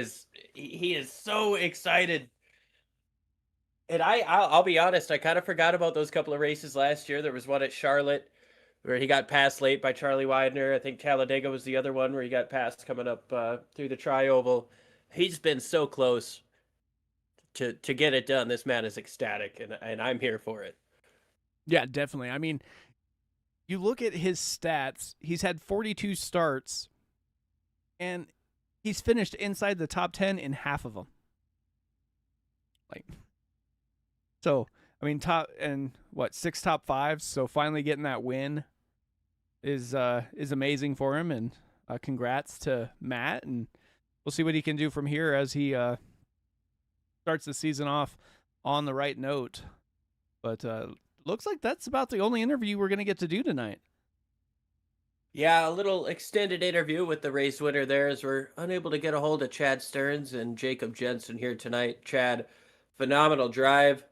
he is so excited. And I'll be honest, I kind of forgot about those couple of races last year. There was one at Charlotte where he got passed late by Charlie Widener. I think Talladega was the other one where he got passed coming up through the tri-oval. He's been so close to get it done. This man is ecstatic, and I'm here for it. Yeah, definitely. I mean, you look at his stats, he's had 42 starts, and he's finished inside the top 10 in half of them. So, I mean, 6 top 5s, so finally getting that win is amazing for him, and congrats to Matt, and we'll see what he can do from here as he starts the season off on the right note. But looks like that's about the only interview we're going to get to do tonight. Yeah, a little extended interview with the race winner there, as we're unable to get a hold of Chad Stearns and Jacob Jensen here tonight. Chad, phenomenal drive,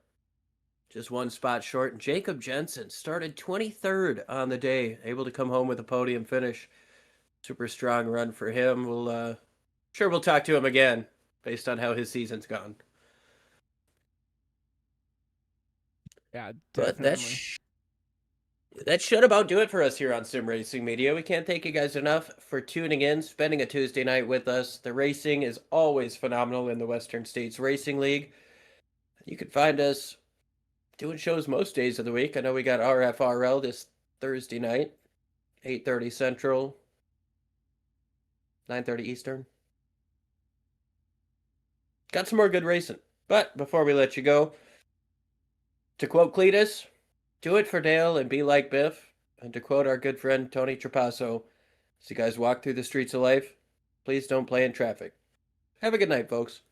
just one spot short. And Jacob Jensen started 23rd on the day, able to come home with a podium finish. Super strong run for him. We'll talk to him again based on how his season's gone. Yeah, definitely. But that should about do it for us here on Sim Racing Media. We can't thank you guys enough for tuning in, spending a Tuesday night with us. The racing is always phenomenal in the Western States Racing League. You can find us doing shows most days of the week. I know we got RFRL this Thursday night, 8:30 Central, 9:30 Eastern. Got some more good racing. But before we let you go, to quote Cletus, do it for Dale and be like Biff. And to quote our good friend Tony Trapasso, as you guys walk through the streets of life, please don't play in traffic. Have a good night, folks.